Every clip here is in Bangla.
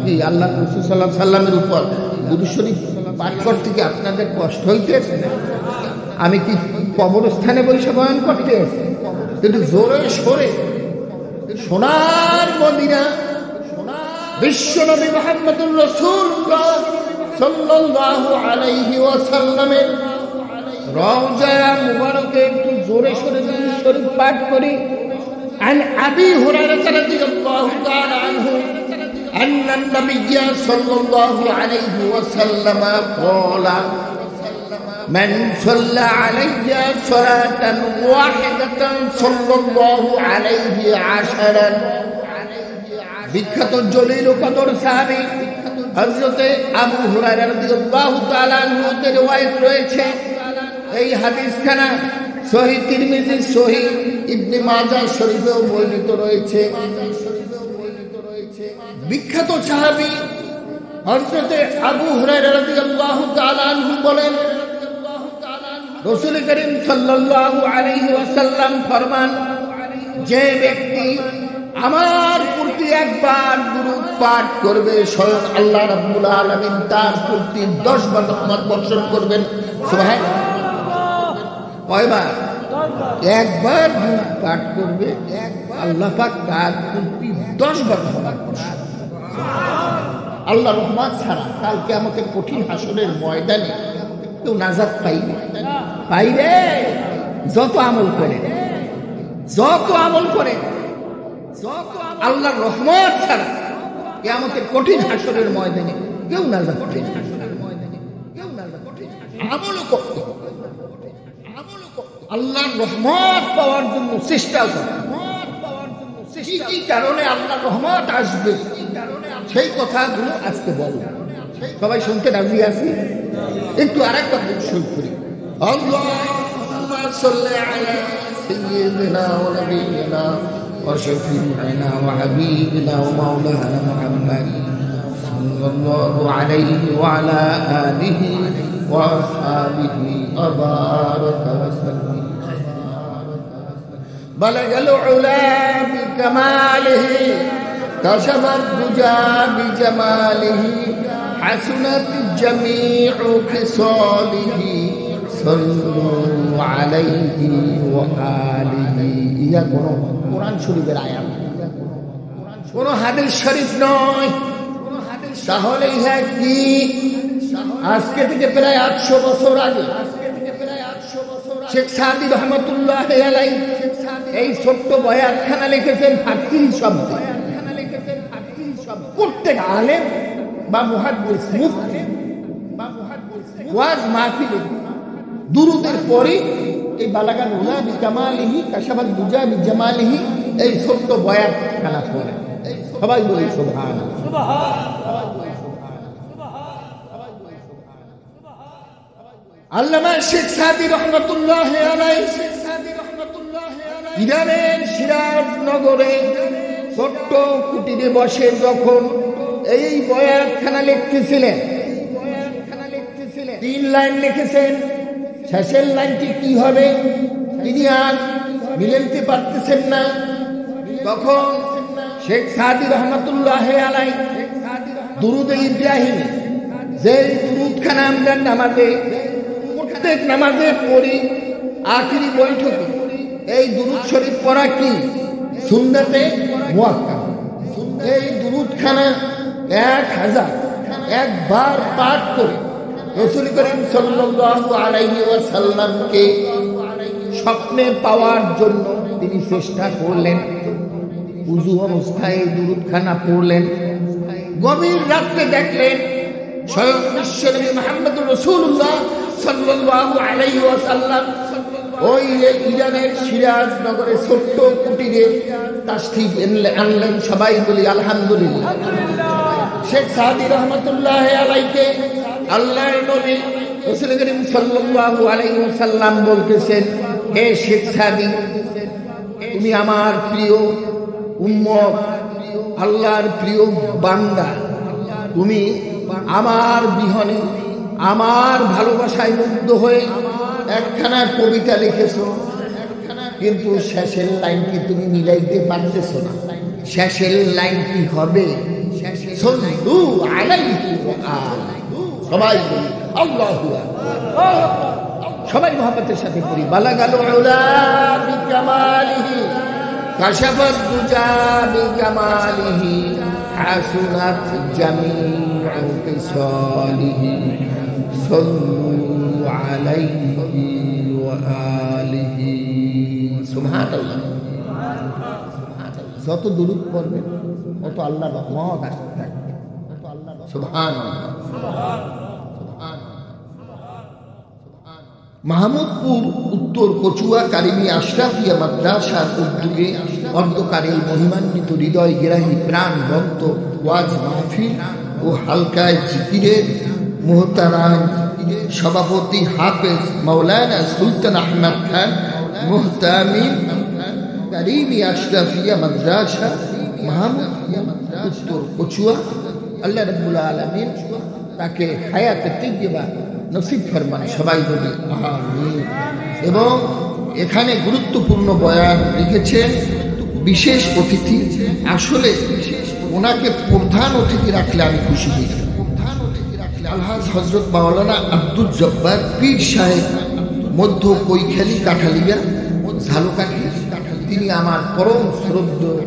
কি আল্লাহ রাসূল সাল্লাল্লাহু আলাইহি সাল্লামের উপর দুরূদ শরীফ পাঠ করতে কি আপনাদের কষ্ট হইতেছে? আমি কি কবরস্থানে বসে বয়ান করতে আছি? কিন্তু জোরে সরে সোনার মদিনা বিশ্বনবী মুহাম্মদুর রাসূলুল্লাহ সাল্লাল্লাহু আলাইহি ওয়াসাল্লামের রওজা মুবারকে একটু জোরে সরে দুরূদ শরীফ পাঠ করি। عن أبي هريرة رضي الله تعالى عنه أن النبي صلى الله عليه وسلم قال من صلى علي صلاة واحدة صلى الله عليه عشرا বিখ্যাত জলিল কদর সাহাবী হযরত আবু হুরায়রা রাদিয়াল্লাহু তাআলা আনহু থেকে রওয়ায়াত রয়েছে। এই হাদিসখানা সহিহ তিরমিজি, সহিহ ইবনে মাজাহ শরীফেও বর্ণিত রয়েছে। বিখ্যাত সাহাবী হযরত আবু হুরায়রা রাদিয়াল্লাহু তাআলা আনহু বলেন, রাসূল করিম সাল্লাল্লাহু আলাইহি ওয়াসাল্লাম ফরমান, যে ব্যক্তি আমার প্রতি একবার দুরূদ পাঠ করবে, স্বয়ং আল্লাহ রাব্বুল আলামিন তার প্রতি 10 বার রহমত বর্ষণ করবেন। সুবহানাল্লাহ। কয়বার? একবার দুরূদ পাঠ করবে, আল্লাহ পাক তার প্রতি 10 বার রহমত বর্ষণ। আল্লাহ রহমত ছাড়া কাল কিয়ামতের কঠিন হাসরের ময়দানে কেউ নাজাত পাইবে? পাইবে? যত আমল করে, যত আমল করে, আল্লাহর রহমত ছাড়া কিয়ামতের কঠিন হাসরের ময়দানে কেউ নাজাত পাবে না। আমল করতে, আল্লাহর রহমত পাওয়ার জন্য চেষ্টা করতে। কি কারণে আল্লাহর রহমত আসবে সেই কথাগুলো আজকে বলব। সবাই শুনতে রাজি আছি? একটু আরেকবার শুরু করি। আল্লাহুম্মা সাল্লি আলা সাইয়্যিদিনা ওয়া নাবিয়িনা وشفيعنا وحبيبنا ومولانا محمد صلى الله عليه وعلى آله وأصحابه وبارك وسلم. بلغ العلا بكماله كشف الدجى بجماله حسنت جميع خصاله صلوا عليه وآله. ইয়া কোরআন শরীফের আয়াত, কোন হাদিস শরীফ নয়। তাহলে ইহা কি? আজকে থেকে প্রায় 800 বছর আগে শেখ সাদি রহমতুল্লাহ আলাইহি এই ছোট্ট বয়াতখানা লিখেছেন ফারসি শব্দে। প্রত্যেক আলেম বা মুহাদ্দিস, মুফতি ওয়াজ মাহফিলে দুরূদের পরে এই বালাগান উলা বিকামালিহি কাশাবাত দুজা বিজামালিহি এই ছোট্ট বয়াতখানা পড়ে। সবাই বলি সুবহানাল্লাহ। আল্লামা শেখ সাদি রহমাতুল্লাহ আলাইহি ইরানের সিরাজ নগরে ছোট্ট কুটিরে বসে যখন এই বয়াতখানা লিখতেছিলেন, 3 লাইন লিখেছেন। শেষের লাইনটি কি হবে তিনি আর মিলাতে পারতেছেন না। তখন শেখ সাদি রহমাতুল্লাহ আলাইহি দুরুদ ইব্রাহিম, যে দুরুদখানা আমরা নামাজে প্রত্যেক নামাজে পড়ি, আখিরি বৈঠকে এই দুরুদ শরীফ পড়া কি সুন্নতে মুআক্কাদ। এই দুরুদখানা 1000 একবার পাঠ করে রাসূল করিম সাল্লাল্লাহু আলাইহি ওয়াসাল্লামকে স্বপ্নে পাওয়ার জন্য তিনি চেষ্টা করলেন। উযু অবস্থায় দুরূদখানা পড়লেন। গভীর রাতে দেখলেন স্বয়ং বিশ্বনবী মুহাম্মদুর রাসূলুল্লাহ সাল্লাল্লাহু আলাইহি ওয়াসাল্লাম ওই ইরানের সিরাজ নগরে ছোট্ট কুটিরে তাশরীফ আনলেন। সবাই বলি আলহামদুলিল্লাহ। শেখ সাদি রহমাতুল্লাহ আলাইহিকে আল্লাহর নবী রাসূল করিম সাল্লাল্লাহু আলাইহি ওয়াসাল্লাম বলতেছেন, হে শেখ সাদি, তুমি আমার প্রিয় উম্মত, আল্লাহর প্রিয় বান্দা, তুমি আমার বিহনে আমার ভালোবাসায় মুগ্ধ হয়ে একখানা কবিতা লিখেছো, কিন্তু শেষের লাইনটি তুমি মিলাইতে পারতেছো না। শেষের লাইনটি হবে সাল্লু আলাইহি ওয়া আলিহি। সবাই বলি আল্লাহু আকবার। সবাই মহব্বতের সাথে পড়ি বালাগাল উলা বিকামালিহি কাশাফাত দুজা বিকামালিহি হাসুনাত জামিউ কিসালিহি সাল্লু আলাইহি ওয়া আলিহি। সুবহানাল্লাহ। যত দুরূদ পড়বেন তত আল্লাহর রহমত আসতে থাকবে। সুবহানাল্লাহ। মাহমুদপুর উত্তর কচুয়া কারিমি আশরাফিয়া মাদ্রাসার উদ্যোগে অর্ধকারী মহিমান্বিত হৃদয় গেরাহী প্রাণবন্ত ওয়াজ মাহফিল ও হালকায় জিকিরের মুহতারাম সভাপতি হাফেজ মাওলানা সুলতান আহমদ খান মুহতামিম কারিমি আশরাফিয়া মাদ্রাসা মাহমুদপুর উত্তর কচুয়া, আল্লাহ রাব্বুল আলামিন তাকে হায়াতে তাইয়্যিবা নসিব ফরমান। সবাই বলি আমিন। এবং এখানে গুরুত্বপূর্ণ বয়ান লিখেছেন বিশেষ অতিথি। আসলে ওনাকে প্রধান অতিথি রাখলে আমি খুশি হই। আলহাজ হযরত মাওলানা আব্দুল জব্বার পীর সাহেব মধ্য কৈখালী কাঠালিয়া ঝালকাঠি। তিনি আমার পরম শ্রদ্ধেয়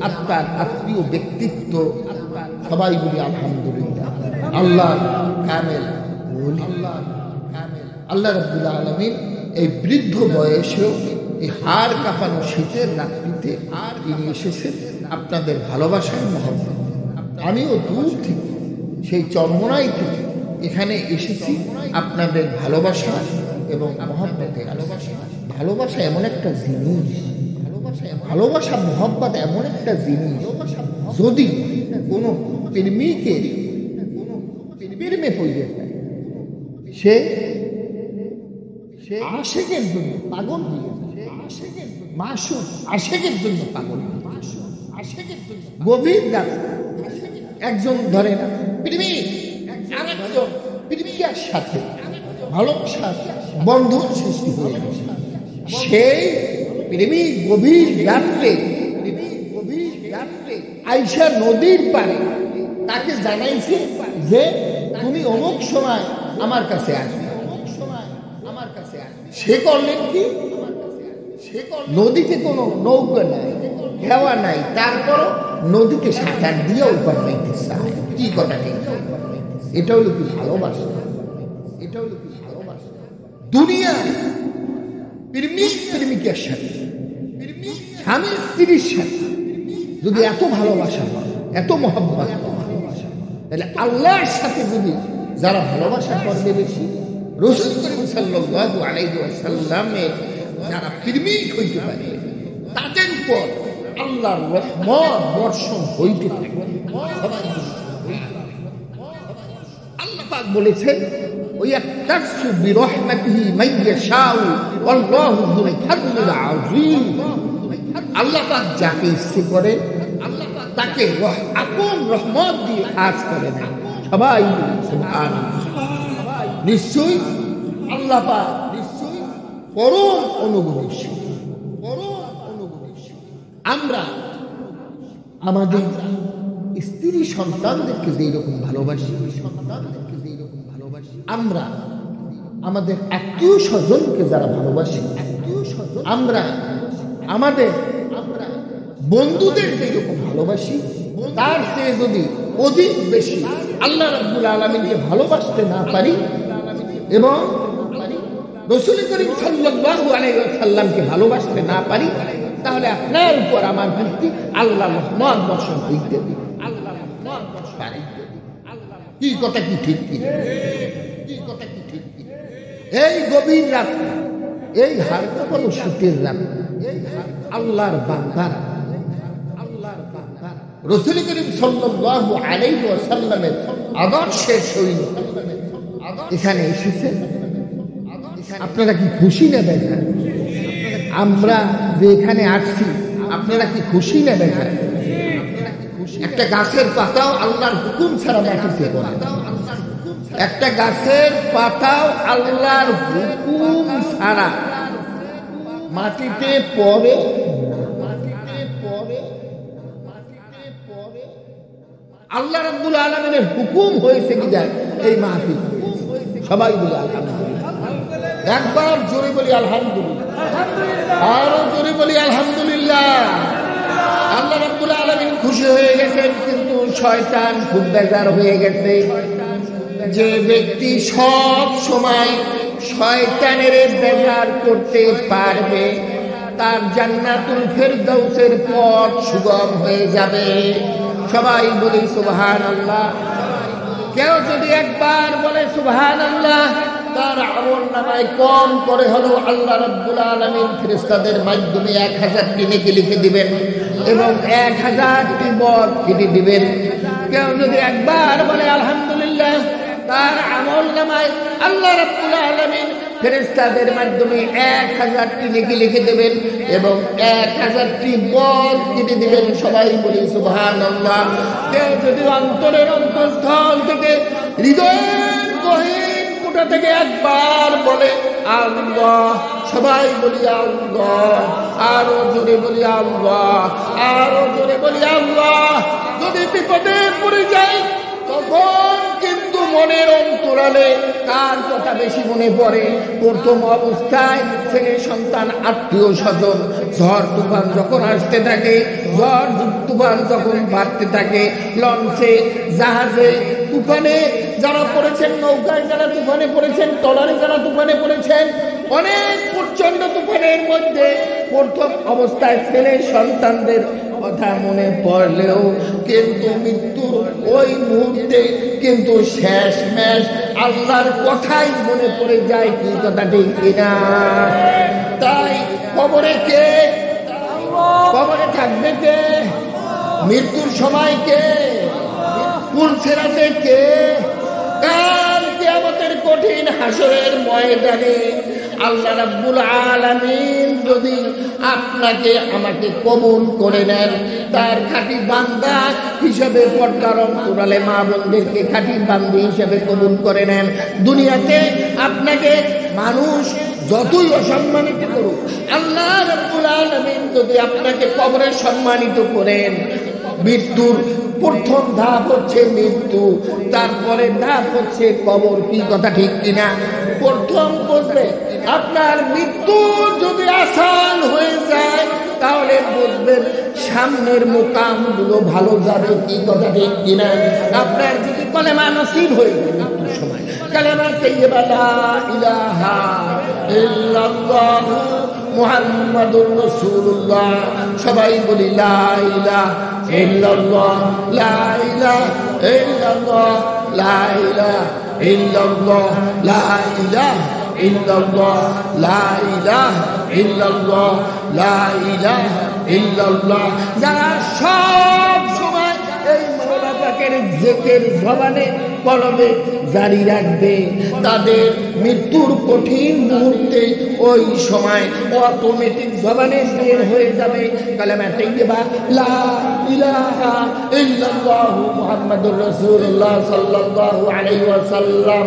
আত্মার আত্মীয় ব্যক্তিত্ব। সবাই বলি আলহামদুলিল্লাহ। আল্লাহ কামেল আল্লাহ রাব্বুল আলামিন এই বৃদ্ধ বয়সেও এই হাড় কাঁপানো শীতের রাত্রিতে তিনি এসেছেন আপনাদের ভালোবাসার মহব্বত। আমিও দূর থেকে সেই চরমোনাই থেকে এখানে এসেছি আপনাদের ভালোবাসা এবং মহব্বতে। ভালোবাসা এমন একটা জিনিস, ভালোবাসা মহব্বত এমন একটা জিনিস, যদি কোনো প্রেমিকের প্রেমে পড়ে যায় সে আশেকের জন্য পাগল হয়ে যায়। মাসুক আশেকের জন্য পাগল, গভীর রাত একজন ধরে না প্রেমিক আরেকজন প্রেমিকার সাথে ভালোবাসার বন্ধন সৃষ্টি হয়ে গেছে। সেই প্রেমিক গভীর রাত্রে আইসা নদীর পারে তাকে জানাইছে যে তুমি অমুক সময় আমার কাছে আসবে। সে করলেন কি? নদীতে কোনো নৌকা নাই, হেওয়া নাই, তারপর নদীকে সাঁতার দিয়ে উপর পাইতে চায়। কি কথা ঠিক? এটা হলো কি ভালোবাসা? এটা হলো কি ভালোবাসা? দুনিয়া প্রেমিক প্রেমিকের সাথে, স্বামী স্ত্রীর সাথে যদি এত ভালোবাসা হয়, এত মহব্বত, তাহলে আল্লাহর সাথে যদি যারা ভালোবাসা করবে বেশি, রাসূল করিম সাল্লাল্লাহু আলাইহি ওয়াসাল্লামের যারা প্রেমিক হইতে পারে তাদের উপর আল্লাহর রহমত বর্ষণ হইতে থাকে। আল্লাহ পাক বলেছেন ওয়ায়াক্তাসু বিরহমাতিহি মান ইয়াশাউ ওয়াল্লাহু যুল ফাদলিল আযীম। আল্লাহ পাক যাকে ইচ্ছে করেন আল্লাহ পাক তাকে আপন রহমত দিয়ে খাস করে দেন। সবাই সুবহানাল্লাহ। নিশ্চয়ই আল্লাহ পাক নিশ্চয়ই পরম অনুগ্রহশীল, পরম অনুগ্রহশীল। আমরা আমাদের স্ত্রী সন্তানদেরকে যেই রকম ভালোবাসি, আমরা আমাদের আত্মীয় স্বজনকে যারা ভালোবাসি, আমরা আমাদের বন্ধুদের যেরকম ভালোবাসি, তার চেয়ে যদি অধিক বেশি আল্লাহ রাব্বুল আলামিনকে ভালোবাসতে না পারি এবং রাসূল করিম সাল্লাল্লাহু আলাইহি ওয়াসাল্লামকে ভালোবাসতে না পারি, তাহলে আপনার উপর আমার প্রতি আল্লাহর রহমত বর্ষণ হইতে হবে। কি কথা কি ঠিক? কি কথা কি ঠিক? এই গভীর রাত, এই হালকা বলো শীতের রাত, আল্লাহর বান্দারা রাসূল করিম সাল্লাল্লাহু আলাইহি ওয়াসাল্লামের আদর্শের সহিত এখানে এসেছেন। আপনারা কি খুশি না বেজার? আমরা যে এখানে আসছি আপনারা কি খুশি না বেজার? একটা গাছের পাতাও আল্লাহর হুকুম ছাড়া মাটিতে পড়ে না। একটা গাছের পাতাও আল্লাহর হুকুম ছাড়া মাটিতে পড়ে। আল্লাহ রাব্বুল আলামিনের হুকুম হয়েছে কি যায় এই মাহফিল। সবাই বলি আলহামদুলিল্লাহ, একবার জোরে বলি আলহামদুলিল্লাহ, আরো জোরে বলি আলহামদুলিল্লাহ। আল্লাহ রাব্বুল আলামিন খুশি হয়ে গেছেন, কিন্তু শয়তান খুব বেজার হয়ে গেছে। যে ব্যক্তি সব সময় শয়তানের বেজার করতে পারবে তার জান্নাতুল ফেরদাউসের পথ সুগম হয়ে যাবে। সবাই বলি সুবহানাল্লাহ। কেউ যদি একবার বলে সুবহানাল্লাহ, তার আমলনামায় কম করে হলেও আল্লাহ রাব্বুল আলামিন ফেরেশতাদের মাধ্যমে 1000টি নেকি লিখে দিবেন এবং 1000টি বদ কেটে দিবেন। কেউ যদি একবার বলে আলহামদুলিল্লাহ, তার আমলনামায় আল্লাহ রাব্বুল আলামিন ফেরেশতাদের মাধ্যমে 1000টি নেকি লিখে দেবেন এবং 1000টি বদ কেটে দিবেন। সবাই বলি সুবহানাল্লাহ। কেউ যদি অন্তরের অন্তঃস্থল থেকে হৃদয়ের গহীন কোটা থেকে একবার বলে আল্লাহ, সবাই বলি আল্লাহ, আরো জোরে বলি আল্লাহ, আরো জোরে বলি আল্লাহ। যদি বিপদে পড়ে যায় তখন কিন্তু মনের অন্তরালে কার কথা বেশি মনে পড়ে? প্রথম অবস্থায় ছেলে সন্তান, আত্মীয় স্বজন, ঝড় তুফান যখন আসতে থাকে, ঝড় তুফান যখন বাড়তে থাকে, লঞ্চে, জাহাজে, তুফানে যারা পড়েছেন, নৌকায় যারা তুফানে পড়েছেন, ট্রলারে যারা তুফানে পড়েছেন, অনেক প্রচন্ড তুফানের মধ্যে প্রথম অবস্থায় ছেলে সন্তানদের কথা মনে পড়লেও কিন্তু মৃত্যুর ওই মুহূর্তে কিন্তু শেষ ম্যাশ আল্লাহর কথাই মনে পড়ে যায়। কি কথা ঠিক কিনা? তাই কবরে কে? কবরে থাকবে কে? মৃত্যুর সময় কে? পুলসেরাতে কে? কাল কিয়ামতের কঠিন হাসরের ময়দানে আল্লাহ রাব্বুল আলামিন যদি আপনাকে আমাকে কবুল করে নেন, তার খাঁটি বান্দা হিসেবে পর্দার অন্তরালে মা বোনদেরকে খাঁটি বান্দি হিসেবে কবুল করে নেন, দুনিয়াতে আপনাকে মানুষ যতই অসম্মানিত করুক, আল্লাহ রাব্বুল আলামিন যদি আপনাকে কবরে সম্মানিত করেন, মৃত্যুর প্রথম ধাপ হচ্ছে মৃত্যু, তারপরে ধাপ হচ্ছে কবর। কি কথা ঠিক কিনা? প্রথম বুঝবে আপনার মৃত্যু যদি আসান হয়ে যায় তাহলে বুঝবেন সামনের মোকামগুলো ভালো যাবে। কি কথা ঠিক কিনা? আপনার যদি কলেমা নসিব হয়ে যায় মৃত্যুর সময়, কালেমা তাইয়্যিবা লা ইলাহা ইল্লাল্লাহ মুহাম্মাদুর রাসূলুল্লাহ, সবাই বলি লা ইলাহা ইল্লাল্লাহ, লা ইলাহা ইল্লাল্লাহ, লা ইলাহা ইল্লাল্লাহ, লা ইলাহা ইল্লাল্লাহ, লা ইলাহা ইল্লাল্লাহ, লা ইলাহা ইল্লাল্লাহ। যারা সব সময় এই মওলা পাকের জিকির জবানে কলবে জারি রাখবে, তাদের মৃত্যুর কঠিন মুহূর্তে ওই সময় অটোমেটিক জবানে বের হয়ে যাবে কালেমা তাইয়্যিবা লা ইলাহা ইল্লাল্লাহ মুহাম্মাদুর রাসূলুল্লাহ সাল্লাল্লাহু আলাইহি ওয়াসাল্লাম।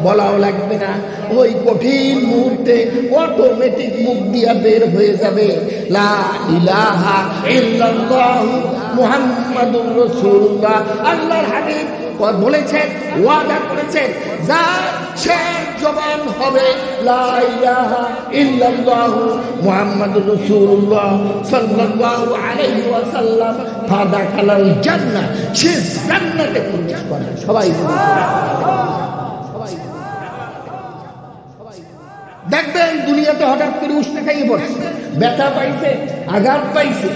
বলাও লাগবে না, ওই কঠিন মুহূর্তে অটোমেটিক মুখ দিয়া বের হয়ে যাবে লা ইলাহা ইল্লাল্লাহ মুহাম্মাদুর রাসূলুল্লাহ। আল্লাহর হাবিব বলেছেন, ওয়াদা করেছেন, যার শেষ জবান হবে লা ইলাহা ইল্লাল্লাহ মুহাম্মাদুর রাসূলুল্লাহ সাল্লাল্লাহু আলাইহি ওয়াসাল্লাম ফাদাখালাল জান্নাহ, সে জান্নাতে প্রবেশ করে। সবাই দেখবেন দুনিয়াতে হঠাৎ করে উষ্ণে খাইয়ে পড়ছে, ব্যথা পাইছে, আঘাত পাইছে,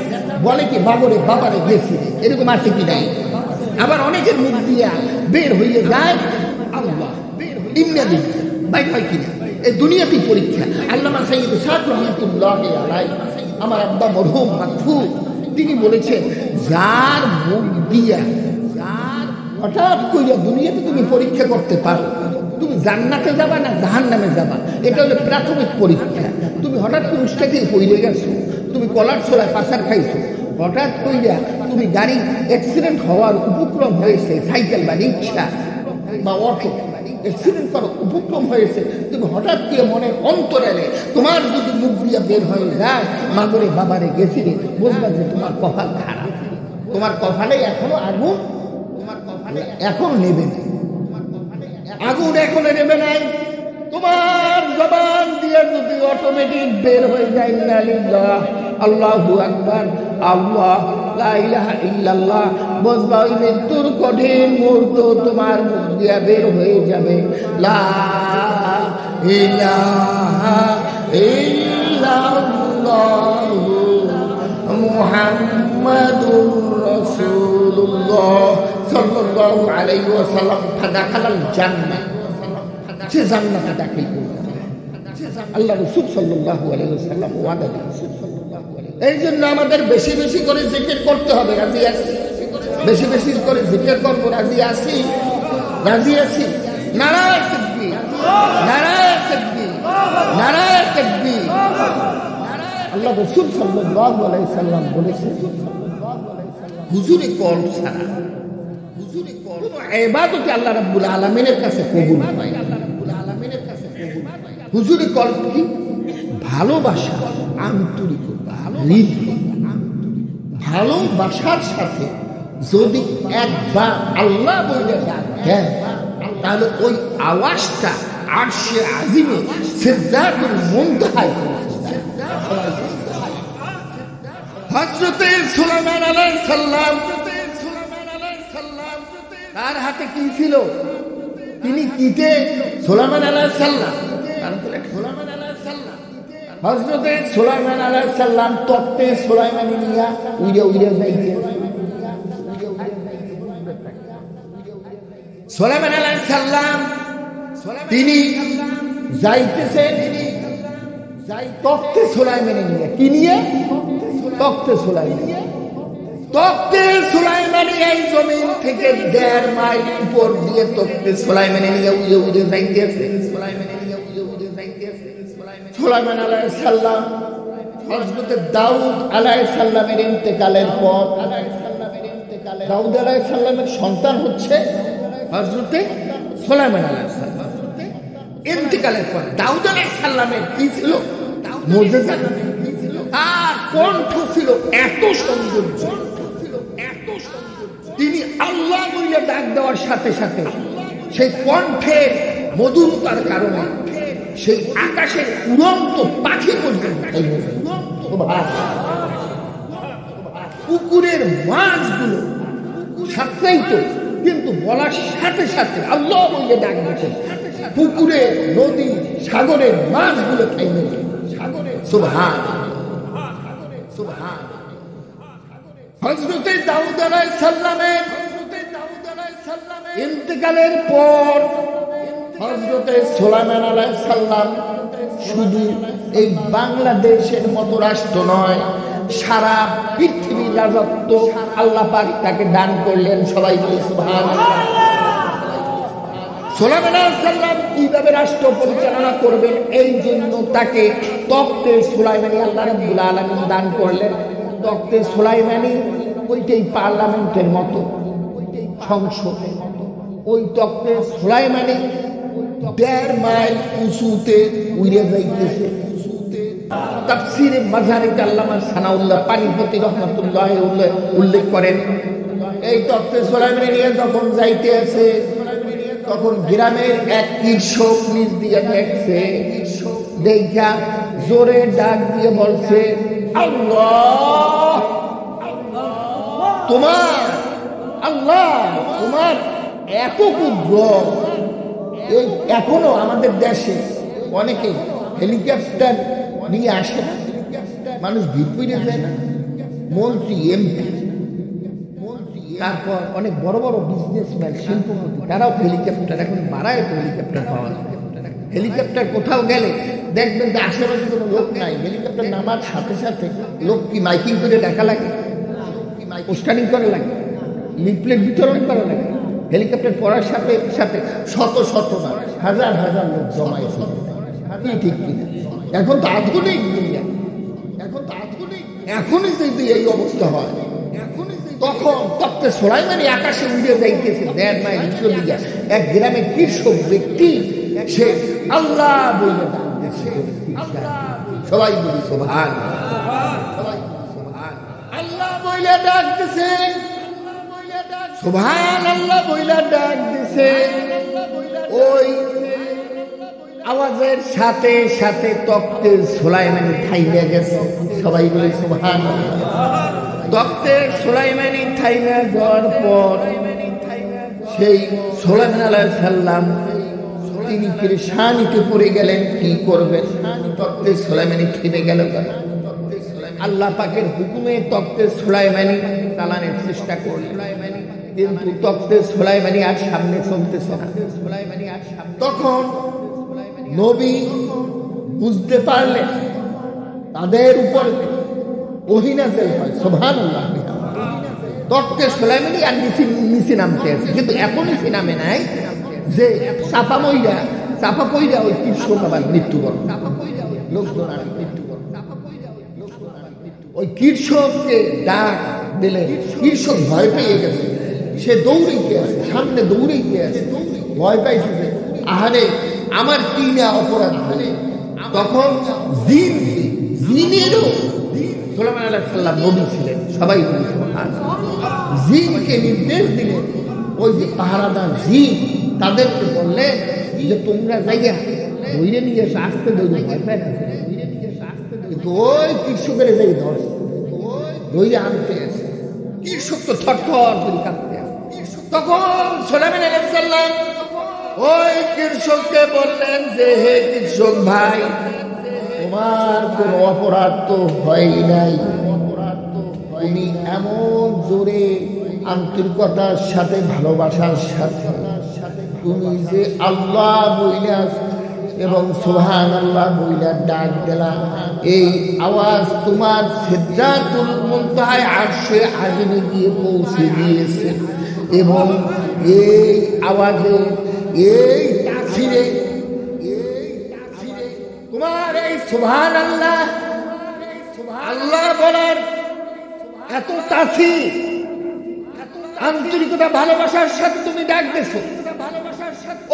বলে কি বাবরে বাবারে গেছি, এরকম আছে কি নাই? আবার অনেকের মুখ দিয়া বের হয়ে যায় আল্লাহ, ইমনাদি বাইর হয় কিনা। এই দুনিয়াতেই পরীক্ষা। আল্লামা সাইয়্যিদ সাদ রহমাতুল্লাহ আলাইহি, আমার আব্বা মরহুম মাগফুর, তিনি বলেছেন, যার মুখ দিয়া যার হঠাৎ কইরা দুনিয়াতে তুমি পরীক্ষা করতে পারো, তুমি জান্নাতে যাবা না জাহান্নামে যাবা, এটা হলো প্রাথমিক পরীক্ষা। তুমি হঠাৎ করে উষ্টা খেয়ে পড়ে গেছো, তুমি কলার ছোড়ায় পাচার খাইছো, হঠাৎ কইরা তুমি গাড়ি অ্যাক্সিডেন্ট হওয়ার উপক্রম হয়েছে, সাইকেল বা রিক্সা বা অটো অ্যাক্সিডেন্ট করার উপক্রম হয়েছে, তুমি হঠাৎ করে মনে অন্তরালে তোমার যদি মুখ দিয়া বের হয়ে যায় মাগরে বাবারে গেছি রে, বুঝবা যে তোমার কপাল খারাপ, তোমার কপালে এখনো আগুন এখন নেবে না, আগুন এখন নেবে নাই। তোমার জবান দিয়ে যদি অটোমেটিক বের হয়ে যায় ইন্না লিল্লাহ আল্লাহু আকবার আল্লাহ লা ইলাহা ইল্লাল্লাহ, বুঝবা ওই মৃত্যুর কঠিন মুহূর্ত তোমার মুখ দিয়ে বের হয়ে যাবে লা ইলাহা ইল্লাল্লাহু মুহাম্মাদুর রাসূলুল্লাহ সাল্লাল্লাহু আলাইহি ওয়াসাল্লাম ফাদাখালাল জান্নাহ, সে জান্নাতে দাখিল করবে। আল্লাহ রাসূল সাল্লাল্লাহু আলাইহি ওয়াসাল্লাম ওয়াদা দিয়েছেন। এই জন্য আমাদের বেশি বেশি করে জিকির করতে হবে। রাজি আছি? বেশি বেশি করে জিকির করবো। রাজি আছি? রাজি আছি? নারায়ে তাকবীর, নারায়ে তাকবীর, নারায়ে তাকবীর। আল্লাহ রাসূল সাল্লাল্লাহু আলাইহি ওয়াসাল্লাম বলেছেন, হুজুরি কল ছাড়া কোনো ইবাদত আল্লাহ রাব্বুল আলামিনের কাছে কবুল হয় না। হুজুরি কল কি? ভালোবাসা, আন্তরিকতা, ভালোবাসার সাথে যদি একবার আল্লাহ বলে ডাক দেন, তাহলে ওই আওয়াজটা আরশে আজিমে সিদরাতুল মুনতাহায় পৌঁছে যায়। হযরতে সুলাইমান আলাইহিস সালাম, তার হাতে কি ছিল? তিনি কিতে সুলাইমান আলাইহিস সালাম, হযরতে সুলাইমান আলাইহিস সালাম তপ্তে সুলাইমানি নিয়া উইরে উইরে যাইতে, সুলাইমান আলাইহিস সালাম তিনি যাইতেছে তপ্তে সুলাইমানি নিয়ে, কি নিয়ে? তপ্তে সুলাইমানি। তপ্তে সুলাইমানি এই জমিন থেকে 1.5 মাইল উপর দিয়ে তপ্তে সুলাইমানি নিয়ে উইরে উইরে যাইতেছে। সুলাইমান আলাইহিস সালাম হযরতে দাউদ আলাইহিস সালামের ইন্তেকালের পর, দাউদ আলাইহিস সালামের সন্তান হচ্ছে হযরতে সুলাইমান আলাইহিস সালাম। ইন্তেকালের পর দাউদ আলাইহিস সালামের কি ছিল? মুজিজা। আর কণ্ঠ ছিল এত সৌন্দর্য, তিনি আল্লাহ বলে ডাক দেওয়ার সাথে সাথে সেই কণ্ঠের মধুরতার কারণে সেই আকাশের উড়ন্ত পাখি পর্যন্ত, পুকুরের মাছগুলো সাথেই তো, কিন্তু বলার সাথে সাথে আল্লাহ বলে ডাক দিচ্ছে, পুকুরে নদী সাগরের মাছগুলো খাইবে। সুবহান সুবহান। হযরতে দাউদ আলাইহিস সালামের ইন্তেকালের পর হযরতে সুলাইমান আলাইহিস সালাম শুধু এই বাংলাদেশের মতো রাষ্ট্র নয়, সারা পৃথিবীর রাজত্ব আল্লাহ পাক তাকে দান করলেন। সবাই বলে সুবহানাল্লাহ। সুলাইমান আলাইহিস সালাম কিভাবে রাষ্ট্র পরিচালনা করবেন, এই জন্য তাকে তখতে সুলাইমানি আল্লাহ রাব্বুল আলামিন দান করলেন। তখতে সুলাইমানি ওইটাই পার্লামেন্টের মতো, সংসদ। ওই তখতে সুলাইমানি 1.5 মাইল উঁচুতে উড়ে যাইতেছে। তাফসীরে মাজারিক আল্লামা সানাউল্লাহ পানিপতি রহমাতুল্লাহ উল্লেখ করেন, এই তখতে সুলাইমানি নিয়ে যখন যাইতে আছে, তখন গ্রামের এক কৃষক নিজ দিয়ে দেখছে, দেখা জোরে ডাক দিয়ে বলছে, আল্লাহ তোমার, আল্লাহ তোমার এত ক্ষুদ্র। এই এখনো আমাদের দেশে অনেকে হেলিকপ্টার নিয়ে আসে না, মানুষ ভিড় করে যায় না, মন্ত্রী এমপি, তারপর অনেক বড় বড় বিজনেসম্যান শিল্পপতি, তারাও হেলিকপ্টার এখন বাড়ায়, হেলিকপ্টার পাওয়া যায়। হেলিকপ্টার কোথাও গেলে দেখবেন যে আশেপাশে কোনো লোক নাই, হেলিকপ্টার নামার সাথে সাথে লোক কি মাইকিং করে ডাকা লাগে, পোস্টারিং করা লাগে, লিফলেট বিতরণ করা লাগে। হেলিকপ্টার পড়ার সাথে সাথে শত শত না হাজার হাজার লোক জমায়। ঠিক কিনা? এখন তো আধুনিক দুনিয়া, এখন তো আধুনিক। এখনই যদি এই অবস্থা হয়, তখন তখতে সুলাইমানি আকাশে উড়ে যাইতেছে 1.5 মাইল উঁচু দিকে। এক গ্রামের কৃষক ব্যক্তি সে আল্লাহ বলে ডাকতেছে। সবাই বলি সুবহান। আল্লাহ বলে ডাকতেছে, সুবহানাল্লাহ বইলা ডাক দিছে। ওই আওয়াজের সাথে সাথে তক্তে সুলাইমানি থাইমা গেছে। সবাই বলে সুবহানাল্লাহ। তক্তে সুলাইমানি থাইমা যাওয়ার পর সেই সুলাইমান আলাইহিস সালাম তিনি পেরেশানিতে পড়ে গেলেন, কি করবেন। তক্তে সুলাইমানি থেমে গেল। আল্লাহ পাকের হুকুমে তক্তে সুলাইমানি চালানোর চেষ্টা করলেন, কিন্তু তক্তে সুলাইমানি আর সামনে চলতেছে না। তখন নবী বুঝতে পারলেন তাদের উপর ওহী নাযিল হয়। সুবহানাল্লাহ। তক্তে সুলাইমানি আর নিচে নামতে আছে, কিন্তু এখন নিচে নামে নাই যে চাপা পইরা ওই কৃষক আবার মৃত্যুবরণ, লোকজন আর মৃত্যুবরণ। ওই কৃষককে ডাক দিলে কৃষক ভয় পেয়ে গেছে, সে দৌড়াইতে আছে, সামনে দৌড়াইতে আছে, ভয় পাইছে যে আহারে আমার কি না অপরাধ হলে। তখন জিনেরও সুলাইমান আলাইহিস সালাম নবী ছিলেন, সবাই বলে সুবহানাল্লাহ। জিনকে নির্দেশ দিলেন, ওই যে পাহারাদার জিন তাদেরকে বললেন যে তোমরা যাইয়া ধরে নিয়ে এসে আসতে ধরে ভয় পায় না, কিন্তু ওই কৃষকের যাই ধরে আনতে আছে। কৃষক তো থরথর করে কাঁপতে আছে। তখন সুলাইমান আলাইহিস সালাম ওই কৃষককে বললেন যে হে কৃষক ভাই, তোমার কোনো অপরাধ তো হয় নাই, তুমি এমন জোরে আন্তরিকতার সাথে ভালোবাসার সাথে তুমি যে আল্লাহ বইলা এবং সুবহানাল্লাহ বইলা ডাক দিলা, এই আওয়াজ তোমার সিদরাতুল মুনতাহায় আরশে আজিমে গিয়ে পৌঁছে দিয়েছে। এবং এই আওয়াজে এই তাসিরে তোমার এই সুবহানাল্লাহ আল্লাহ বলার এত তাসির, আন্তরিকতা ভালোবাসার সাথে তুমি ডাক দিছো,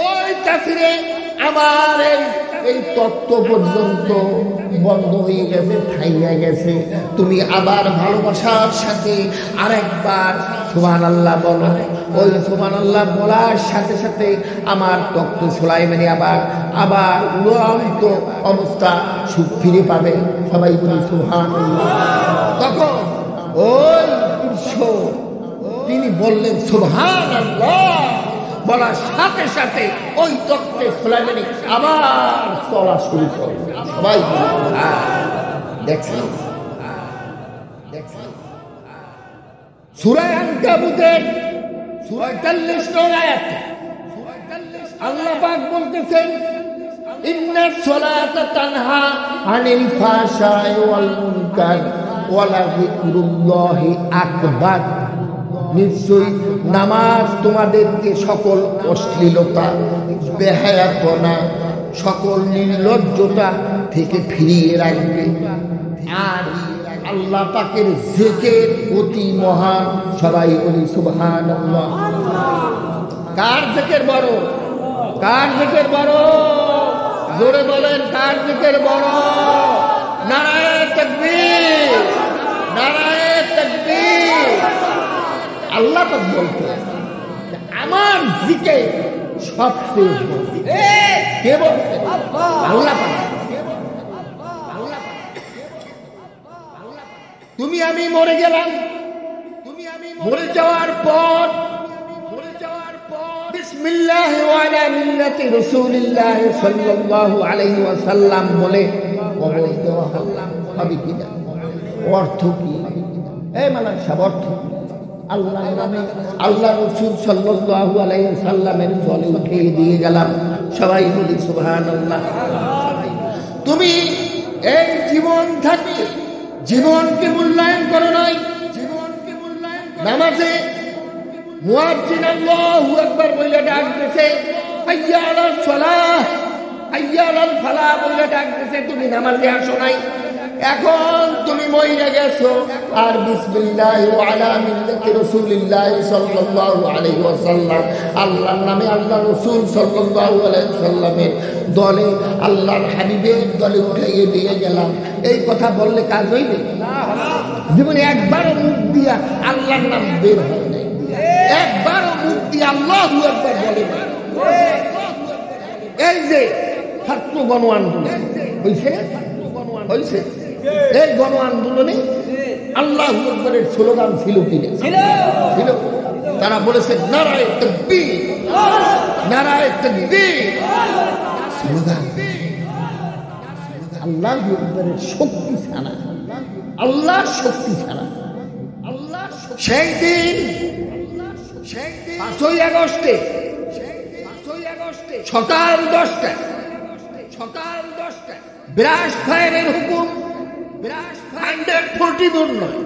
ওই তাসিরে আমার এই তত্ত্ব পর্যন্ত বন্ধ হয়ে গেছে, থাইয়া গেছে। তুমি আবার ভালোবাসার সাথে আরেকবার সুবহানাল্লাহ বলো। ওই সুবহানাল্লাহ বলার সাথে সাথে আমার তক্ত সুলাইমানি আবার উড়ন্ত অবস্থা সুখ ফিরে পাবে। সবাই বলি সুবহানাল্লাহ। তখন ওই কৃষক তিনি বললেন সুবহানাল্লাহ, বলার সাথে সাথে ওই তক্তে সুলাইমানি আবার চলা শুরু করবে। সবাই দেখছেন সূরা আনকাবুতের ৪৫ নং আয়াত আল্লাহ পাক বলতেছেন ইন্নাস সালাতা তানহা আনিল ফাহশাই ওয়াল মুনকার ওয়া লাযিকরুল্লাহি আকবার। নিশ্চয়ই নামাজ তোমাদেরকে সকল অশ্লীলতা, বেহায়াপনা, সকল নির্লজ্জতা থেকে ফিরিয়ে রাখবে। আর আল্লাহ পাকের জিকির অতি মহান। সবাই বলি সুবহানাল্লাহ। কার জিকির বড়? কার জিকির বড়? জোরে বলেন, কার জিকির বড়? নারায়ে তাকবীর, নারায়ে তাকবীর। আল্লাহ পাক বলতে আমার জিকির সবচেয়ে কে বলতে? আল্লাহ পাক। তুমি আমি মরে গেলাম, মরে যাওয়ার পর বিসমিল্লাহ ওয়া আলা মিল্লাতি রাসূলিল্লাহ সাল্লাল্লাহু আলাইহি ওয়াসাল্লাম বলে কবর দেওয়া হবে কিনা? অর্থ কি? এই মালা সব অর্থ আল্লাহর নামে আল্লাহ রাসূল সাল্লাল্লাহু আলাইহি ওয়াসাল্লামের জলে উঠিয়ে দিয়ে গেলাম। সবাই বলি সুবহানাল্লাহ। তুমি এই জীবন থাকতে জীবনকে মূল্যায়ন করো নাই। নামাজে মুয়াজ্জিন আল্লাহু আকবার বলে ডাক দিয়েছে, হাইয়া আলাস সালাহ, হাইয়া আলাল ফালাহ বলে ডাক দিয়েছে, তুমি নামাজে আসো নাই। এখন তুমি মইরা গেছো আর বিসমিল্লাহ ওয়া আলা মিল্লাতি রাসূলিল্লাহ সাল্লাল্লাহু আলাইহি ওয়াসাল্লাম আল্লাহর নামে আল্লাহ রাসূল সাল্লাল্লাহু আলাইহি ওয়াসাল্লামের দলে আল্লাহর হাবিবের দলে উঠাইয়ে দিয়ে গেলাম। এই কথা বললে কাজ হইবে? জীবনে একবারও মুখ দিয়া আল্লাহর নাম বের হয় নাই। একবারও মুখ দিয়ে আল্লাহু আকবার বলে না। এই যে ছাত্র গণ আন্দোলন হয়েছে, এই গণ আন্দোলনে আল্লাহু আকবারের স্লোগান ছিল কিনা? ছিল। তারা বলেছে নারায়ে তাকবীর, নারায়ে তাকবীর। স্লোগান আল্লাহু আকবারের শক্তি ছাড়া, আল্লাহর শক্তি ছাড়া। সেই দিন 5ই আগস্টে সকাল 10টায় ব্রাশ ফায়ারের হুকুম, 142 নয়,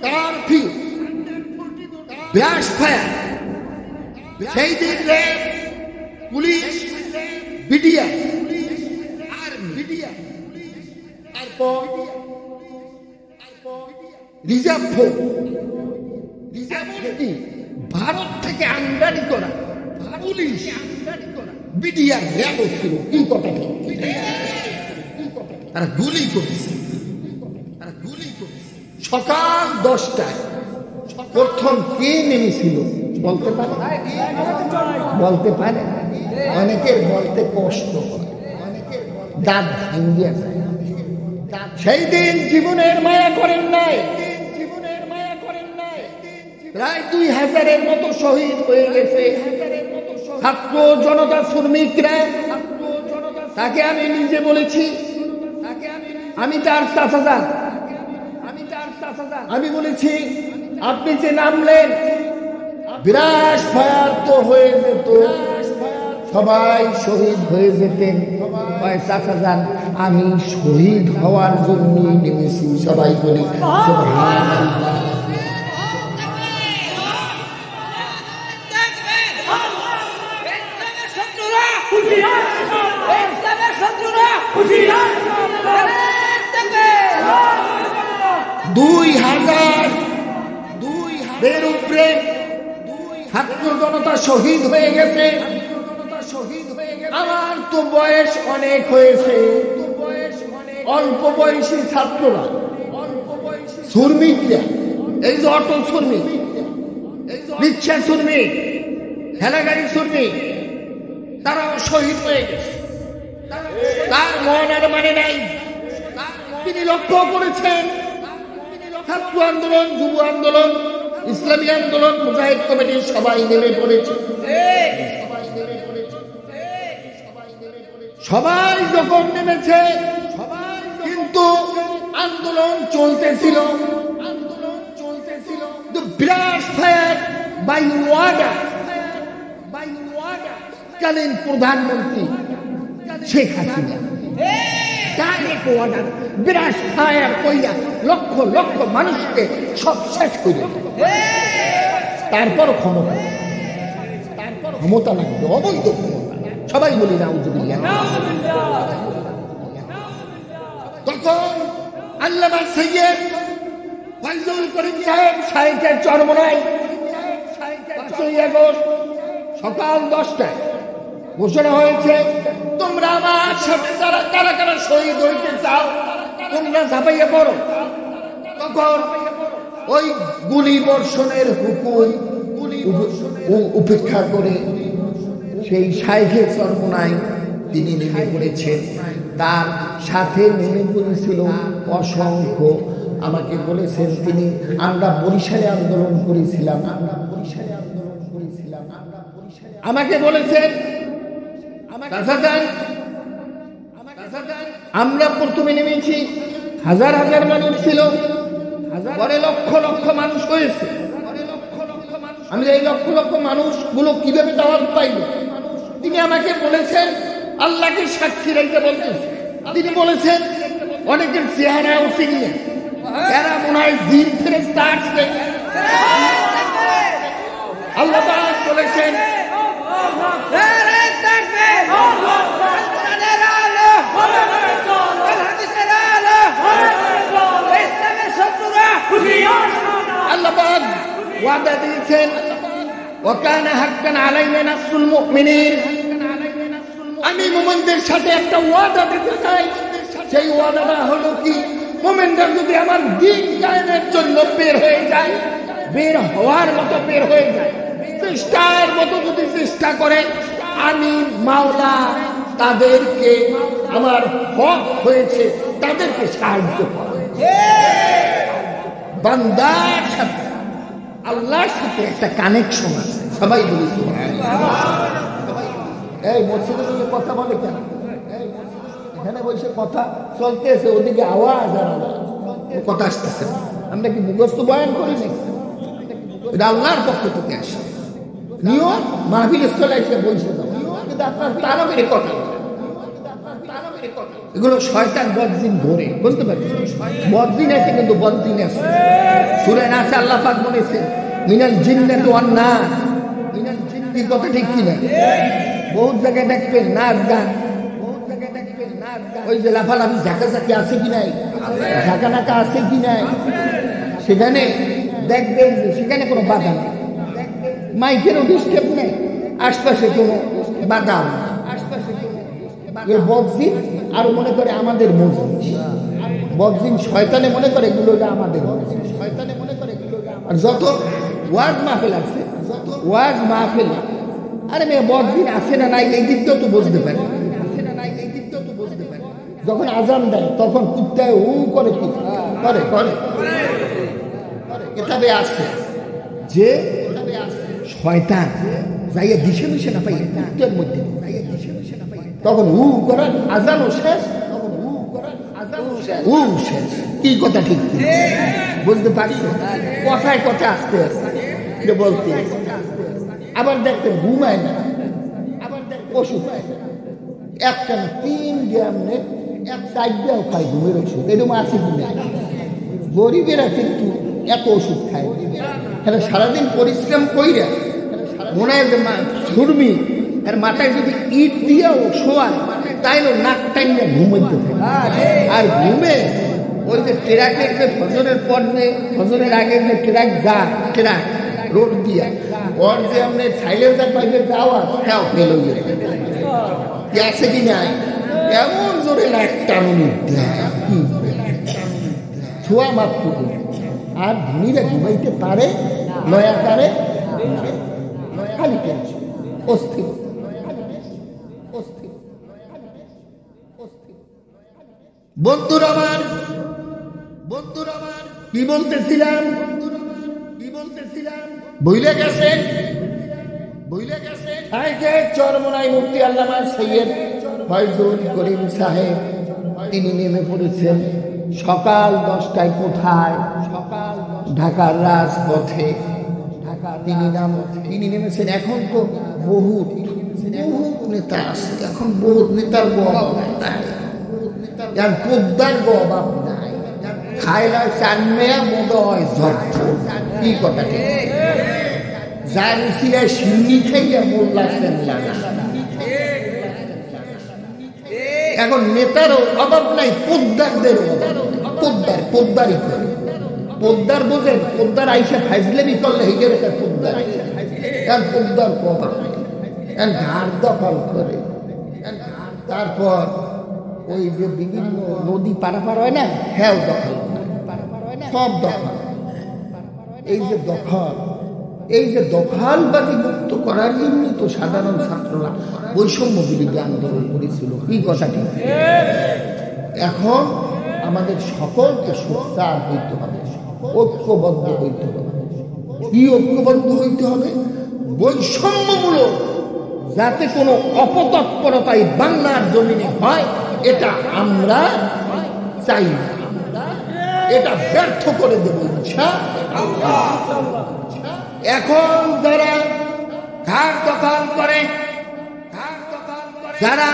কারফিউ, ব্রাশ ফায়ার। সেই দিন র্যাব, পুলিশ, বিডিআর, তারপর রিজার্ভ ফোর্স, ভারত থেকে আমদানি করা পুলিশ, বিডিআর, র্যাব ছিল। কি কথা? তারা গুলি করেছে। সকাল 10টায় প্রথম কে নেমেছিল বলতে পারে? অনেকের বলতে কষ্ট হয়, দাঁত ভেঙে যায়। সেই দিন জীবনের মায়া করেন নাই, প্রায় 2000-এর মতো শহীদ হয়ে গেছে ছাত্র জনতা শ্রমিকরা। তাকে আমি নিজে বলেছি, আমি তার চাচা, আমি বলেছি আপনি যে নামলেন বিরাশ ফায়ার তো হয়ে যেত, সবাই শহীদ হয়ে যেতেন। চাচা যান, আমি শহীদ হওয়ার জন্য নেমেছি। সবাই বলি সুবহানাল্লাহ। দুই হাজার উপরে ছাত্র জনতা শহীদ হয়ে গেছে। আমার তো বয়স অনেক হয়েছে, অল্প বয়সী ছাত্ররা, শ্রমিকরা, এই যে অটো শ্রমিক, রিক্সা শ্রমিক, ঠেলাগাড়ি শ্রমিক, তারাও শহীদ হয়ে গেছে। তার মন আর মানে নাই। তিনি লক্ষ্য করেছেন ছাত্র আন্দোলন, যুব আন্দোলন, ইসলামী আন্দোলন, মুজাহিদ কমিটি সবাই নেমে পড়েছে। সবাই যখন নেমেছে, কিন্তু আন্দোলন চলতেছিল। ব্রাশ ফায়ার বাই ওয়ার্ডার, কালীন প্রধানমন্ত্রী Sheikh Hasina direct order, brush fire কইয়া লক্ষ লক্ষ মানুষকে সব শেষ করে। তারপর ক্ষমতা লাগবে, অবৈধ ক্ষমতা। সবাই বলি নাউজুবিল্লাহ। তখন আল্লামা সৈয়দ ফয়জুল করিম সাহেব শাইখের চরমনায় 5ই আগস্ট সকাল 10টায় ঘোষণা হয়েছে, তোমরা আমার সাথে কারা কারা শহীদ হইতে চাও তোমরা ঝাঁপাইয়া পড়ো। তখন ওই গুলি বর্ষণের হুকুম উপেক্ষা করে সেই শাইখের চরমনায় তিনি নেমে পড়েছেন। তার সাথে নেমে পড়েছিল অসংখ্য, আমাকে বলেছেন তিনি, আমরা বরিশালে আন্দোলন করেছিলাম, আমাকে বলেছেন আমরা প্রথমে নেমেছি, হাজার হাজার মানুষ ছিল, পরে লক্ষ লক্ষ মানুষ হয়েছে। আমি এই লক্ষ লক্ষ মানুষগুলো কিভাবে দাওয়াত পাইল? তিনি আমাকে বলেছেন, আল্লাহকে সাক্ষী রেখে বলতেছে, তিনি বলেছেন অনেকের চেহারাও চিনি না, এরা মনে হয় দিন ফেরেশতা আসছে। আল্লাহ পাক বলেছেন আল্লাহ পাক ওয়াদা দিয়েছেন, ওয়াকানা হাক্কান আলাইনা নাসরুল মুমিনিন। আমি মুমিনদের সাথে একটা ওয়াদা দিতে চাই। সেই ওয়াদাটা হলো কি, মুমিনরা যদি আমার দ্বীন কায়েমের জন্য বের হয়ে যায়, বের হওয়ার মতো বের হয়ে যায়, চেষ্টার মতো যদি চেষ্টা করে, আমি মাওলা তাদেরকে আমার হক হয়েছে তাদেরকে সাহায্য করে। বান্দার সাথে আল্লাহর সাথে একটা কানেকশন আছে। সবাই বলি এই মসজিদে কথা বলে কেন? এখানে বসে কথা চলতেছে, ওদিকে আওয়াজ আর কথা আসতেছে। আমরা কি মুখস্থ বয়ান করি নাকি? এটা আল্লাহর পক্ষ থেকে আসে নিয়ম। মাহফিল স্থলে এসে বসে দাও, কিন্তু আপনার তারা মেরে কথা, এগুলো শয়তান বদজিন ধরে। বুঝতে পারছি বদজিন আছে, কিন্তু বদজিন আছে। সূরা নাস আল্লাহ পাক বলেছেন মিনাল জিন্নাতি ওয়ান নাস। মিনাল জিন্নি কথা ঠিক কিনা? বহুত জায়গায় দেখবেন নাচ গান, ওই যে লাফালাফি ঝাঁকাঝাঁকি আছে কি নাই, ঝাঁকানাকা আছে কি নাই, সেখানে দেখবেন সেখানে কোনো বাধা নেই, মাইকেরও ডিস্টার্ব নেই, আশপাশে কোনো বাধা নেই। বদজিন আর মনে করে আমাদের মসজিদ, বদজিন শয়তানে মনে করে এগুলো আমাদের মসজিদ, শয়তানে মনে করে এগুলো। আর যত ওয়াজ মাহফিল আছে, ওয়াজ মাহফিল, আরে মেয়ে বদজিন আছে না নাই এই দিক তো বুঝতে পারে, যখন আজান দেয় তখন কুত্তায় হু করে, কি করে করে কিতাবে আছে যে শয়তান যাইয়া দিশে মিশে না পাই কুত্তার মধ্যে, তখন হু করার আজানও শেষ, তখন হু করার আজানও শেষ। কি কথা ঠিক বুঝতে পারছো? কথায় কথা আসতে আসতে বলতে। আবার দেখতে ঘুমায় না, আবার দেখতে ওষুধ একটা না 3 গ্রাম নেই, এক চারটাও খায় ঘুমের ওষুধ। এরকম আছে কি না? গরিবেরা কিন্তু এত ওষুধ খায়, তাহলে সারাদিন পরিশ্রম কইরা মনে হয় যে ধর্মী আর মাথায় যদি ইট দিয়েও শোয়ায় তাইলে নাক টাইমে ঘুমাইতে থাকে। আর ঘুমে ওই যে ট্রাকের যে ফজরের পর ফজরের আগে যে ট্রাক যা ট্রাক রোড দিয়া ওর যে আপনি সাইলেন্সার পাইপের যাওয়া হ্যাঁ ফেল হয়ে যায় আছে কি নাই? এমন জোরে লাইট টানুনি ছোঁয়া মাত্র, আর ধনীরা ঘুমাইতে পারে নয়াকারে খালি টেনশন, অস্থির অস্থির অস্থির। বন্ধুর আমার, বন্ধুর আমার কি বলতেছিলাম, কি বলতেছিলাম বইলে গেছেন, বইলে গেছেন। চরমোনাই মুফতি আল্লামা সৈয়দ ফয়জুল করিম সাহেব তিনি নেমে পড়েছেন সকাল 10টায়। কোথায়? সকাল ঢাকার রাজপথে। তিনি নেমেছেন। এখন তো বহুত নেতা আছে, এখন বহুত নেতার অভাব নাই, পোদ্দার অভাব নাই, খায়লা চান্মেয়া বোধয় ঝড়। কি কথা ঠিক? যার উচিলায় সিন্নি খাইয়া মোল্লাছেন লাগা। এখন নেতারও অভাব নাই, পোদ্দারদের পোদ্দার পোদ্দারই করে। পোদ্দার বোঝেন? পোদ্দার আইসা ফাইজলেমি করলে হিগের একটা পোদ্দার, পোদ্দার অভাব নাই, ঘাড় দখল করে। তারপর ওই যে বিভিন্ন নদী পারাপার হয় না, হ্যাঁ দখল, সব দখল। এই যে দখল, এই যে দখলবাদী মুক্ত করার জন্য তো সাধারণ ছাত্ররা বৈষম্য বিরোধী আন্দোলন করেছিল। কি কথা ঠিক? এখন আমাদের সকলকে সোচ্চার হইতে হবে, ঐক্যবদ্ধ হইতে হবে। কি ঐক্যবদ্ধ হইতে হবে? বৈষম্যমূলক যাতে কোনো অপতৎপরতাই বাংলার জমিনে হয় এটা আমরা চাই না, এটা ব্যর্থ করে দেব ইনশাআল্লাহ। এখন যারা ঘাট দখল করে, যারা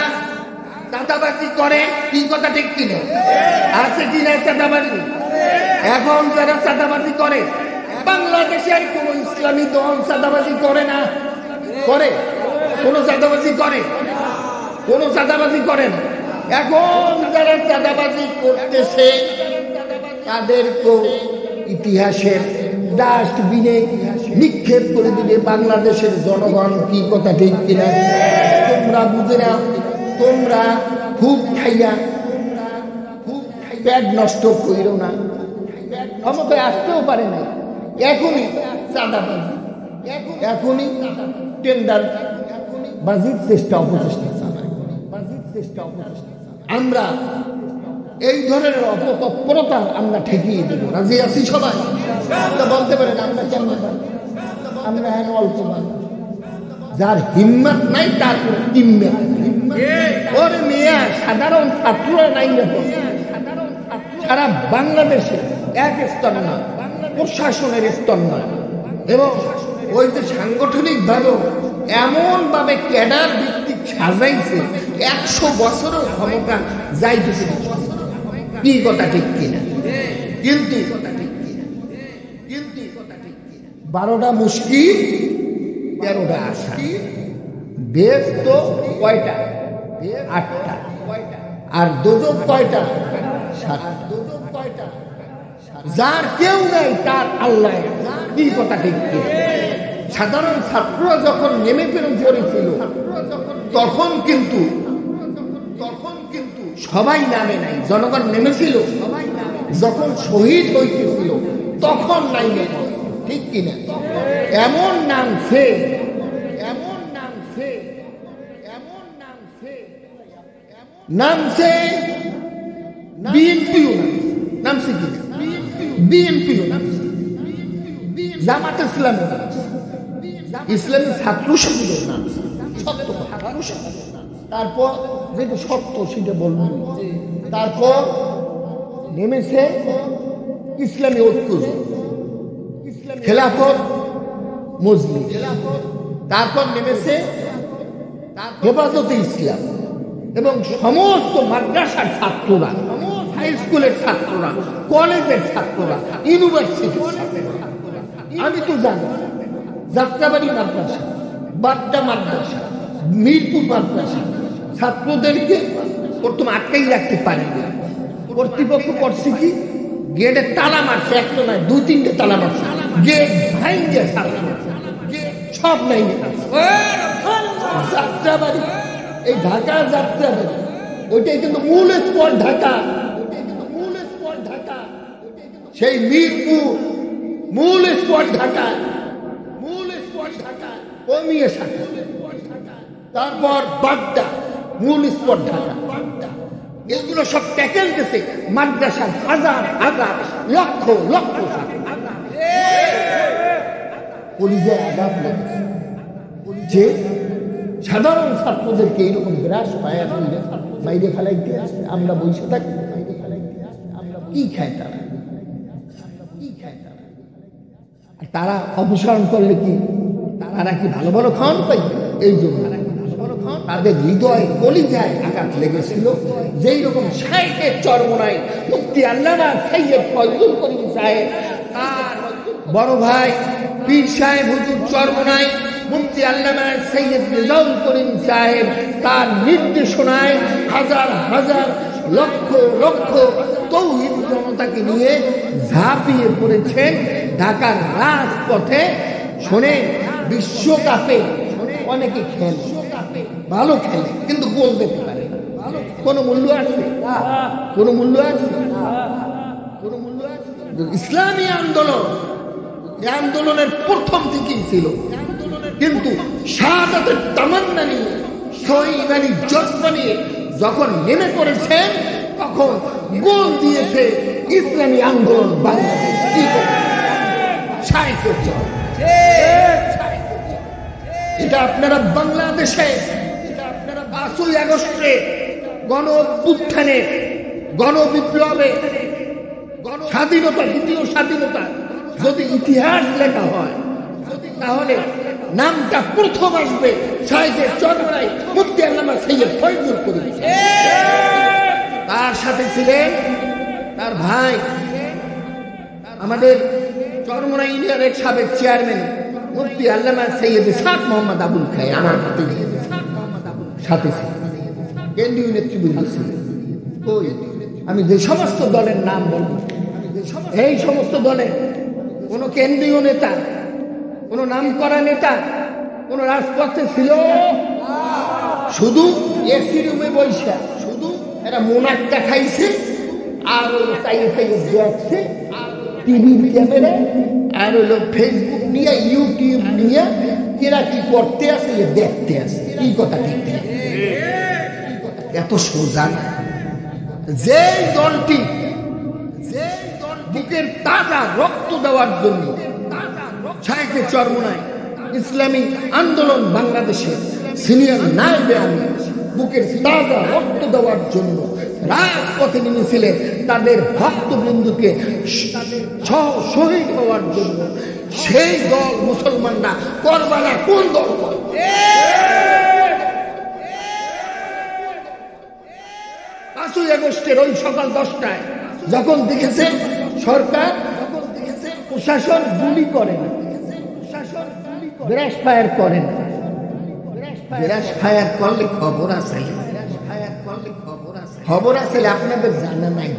চাঁদাবাজি করে, কি কথা ঠিক কিনা? আছে কিনা চাঁদাবাজি? এখন যারা চাঁদাবাজি করে, বাংলাদেশের কোন ইসলামী দল চাঁদাবাজি করে না? করে? কোন চাঁদাবাজি করে? কোন চাঁদাবাজি করেন? এখন যারা চাঁদাবাজি করতেছে তাদেরকেও ইতিহাসের ডাস্টবিনে নিক্ষেপ করে দিবে বাংলাদেশের জনগণ। কি কথা ঠিক কিনা? তোমরা বুঝে নাও, তোমরা খুব খাইয়া পেট নষ্ট কইরো না। ক্ষমতায় আসতেও পারে না, এখনই চাঁদাবাজি, এখনই টেন্ডার বাজির চেষ্টা অপচেষ্টা চালায়। আমরা এই ধরনের অপতৎপরতা আমরা ঠেকিয়ে দেব। রাজি আছি সবাই? বলতে পারেন আমরা কেমন পারি? আমরা এখন অল্প পারি। যার হিম্মত নাই তার হিম্মত। ওর মেয়ে সাধারণ ছাত্ররা নাই সারা বাংলাদেশে এক স্তর না, প্রশাসনের স্তর নয়, এবং ওই যে সাংগঠনিক ভাবে এমন ভাবে ক্যাডার ভিত্তিক সাজাইছে 100 বছরের ক্ষমতা যাইতেছে। কি কথা ঠিক কিনা? কিন্তু 12টা মুশকিল 13টা আশা। বেশ তো কয়টা? 8টা। আর দোজক কয়টা? 7টা। যার কেউ নাই তার আল্লাহ। কি কথা ঠিক কিনা? সাধারণ ছাত্ররা যখন নেমে পড়েছিল তখন কিন্তু সবাই নামে নাই, জনগণ নেমেছিল। যখন শহীদ হইতেছিল তখন নাই, ঠিক কিনা? এমন নামছে বিএনপিও নামছে, কি বিএনপিও নামছে, জামাত ইসলামী, ইসলামী ছাত্র শিবিরের নামছে। তারপর যেটা সত্য সেটা বলবো। তারপর নেমেছে ইসলামী ঐক্য, খেলাফত মজলিস। তারপর নেমেছে হেফাজতে ইসলাম এবং সমস্ত মাদ্রাসার ছাত্ররা, হাই স্কুলের ছাত্ররা, কলেজের ছাত্ররা, ইউনিভার্সিটির ছাত্ররা। আমি তো জানি যাত্রাবাড়ি মাদ্রাসা, বাড্ডা মাদ্রাসা, মিরপুর মাদ্রাসা ছাত্রদেরকে প্রথম আটকাই রাখতে পারে না। কর্তৃপক্ষ করছে কি, গেটে তালা মারছে, একটা নয় 2-3টে তালা মারছে, গেট ভাঙিয়ে সব নাই। যাত্রাবাড়ি, এই ঢাকা যাত্রাবাড়ি, ওইটাই কিন্তু মূল স্পট ঢাকা। সেই মিরপুর মূল স্পট ঢাকা, কমিয়ে শাখা। তারপর বাড্ডা মূল স্পট ঢাকা। এগুলো সব ট্যাকেল গেছে মাদ্রাসার হাজার হাজার লক্ষ লক্ষ পুলিশের আঘাত লেগেছে যে সাধারণ ছাত্রদেরকে এইরকম গ্রাস পায়া তুলে বাইরে ফেলাইতে আসে। আমরা বসে থাকি, কি খায় তারা? তারা অপসারণ করলে কি তারা কি ভালো ভালো খাওয়ান পাই? এই জন্য তাদের হৃদয় কলিজায় আঘাত লেগেছিল। যেই রকম সাইকের চরমোনাই মুফতি আল্লামা সৈয়দ ফয়জুল করিম সাহেব, তার বড় ভাই পীর সাহেব হুজুর চরমোনাই মুফতি আল্লামা সৈয়দ রেজাউল করিম সাহেব, তার নির্দেশনায় হাজার হাজার লক্ষ লক্ষ তৌহিদ জনতাকে নিয়ে ঝাঁপিয়ে পড়েছেন ঢাকার রাজপথে। শোনে, বিশ্বকাপে অনেকে খেলে, ভালো খেলে, কিন্তু গোল দিতে পারে না। কোন মূল্য আছে? কোন মূল্য আছে? ইসলামী আন্দোলন, এই আন্দোলনের প্রথম দিকেই ছিল, কিন্তু শাহাদাতের তামান্না নিয়ে, শহীদানি জজ্বা নিয়ে যখন নেমে পড়েছেন তখন গোল দিয়েছে ইসলামী আন্দোলন বাংলাদেশ। এটা আপনারা বাংলাদেশে 5ই আগস্টে গণ অভ্যুত্থানে, গণবিপ্লবে, স্বাধীনতা, দ্বিতীয় স্বাধীনতা যদি ইতিহাস লেখা হয় তাহলে নামটা প্রথম আসবে সাইদের চরমোনাই মুফতি আল্লামা সৈয়দ ফয়জুল করিম। তার সাথে ছিলেন তার ভাই, আমাদের চরমোনাই ইউনিয়নের সাবেক চেয়ারম্যান মুফতি আল্লামা সৈয়দ ইসহাক মোহাম্মদ আবুল খায়ের। আমার সাথে কেন্দ্রীয় নেতৃবৃন্দ ছিলেন। আমি যে সমস্ত দলের নাম বলবো, এই সমস্ত দলে কোন কেন্দ্রীয় নেতা, কোন নাম করা নেতা কোন রাজপথে ছিল? শুধু এসি রুমে বৈশা শুধু এরা মোনাকটা খাইছে আর চাইয়ে চাইয়ে দেখছে টিভির ক্যামেরা আর হলো ফেসবুক নিয়ে ইউটিউব নিয়ে এরা কি করতে আসে দেখতে আসে। কি কথা ঠিক ঠিক? এত সোজা যে দলটি বুকের তাজা রক্ত দেওয়ার জন্য শায়েখে চরমোনাই ইসলামী আন্দোলন বাংলাদেশের সিনিয়র নায়েবে আমির বুকের তাজা রক্ত দেওয়ার জন্য রাজপথে নেমেছিলেন তাদের ভক্তবৃন্দুকে শহীদ হওয়ার জন্য। সেই দল মুসলমানরা করবা না কোন দল? 5ই আগস্টের ওই সকাল 10টায় যখন দেখেছে সরকার, প্রশাসন গুলি করে না, ব্রাশ ফায়ার করে না। ব্রাশ ফায়ার করলে খবর আছে, খবর আছে আপনাদের জানা নাই।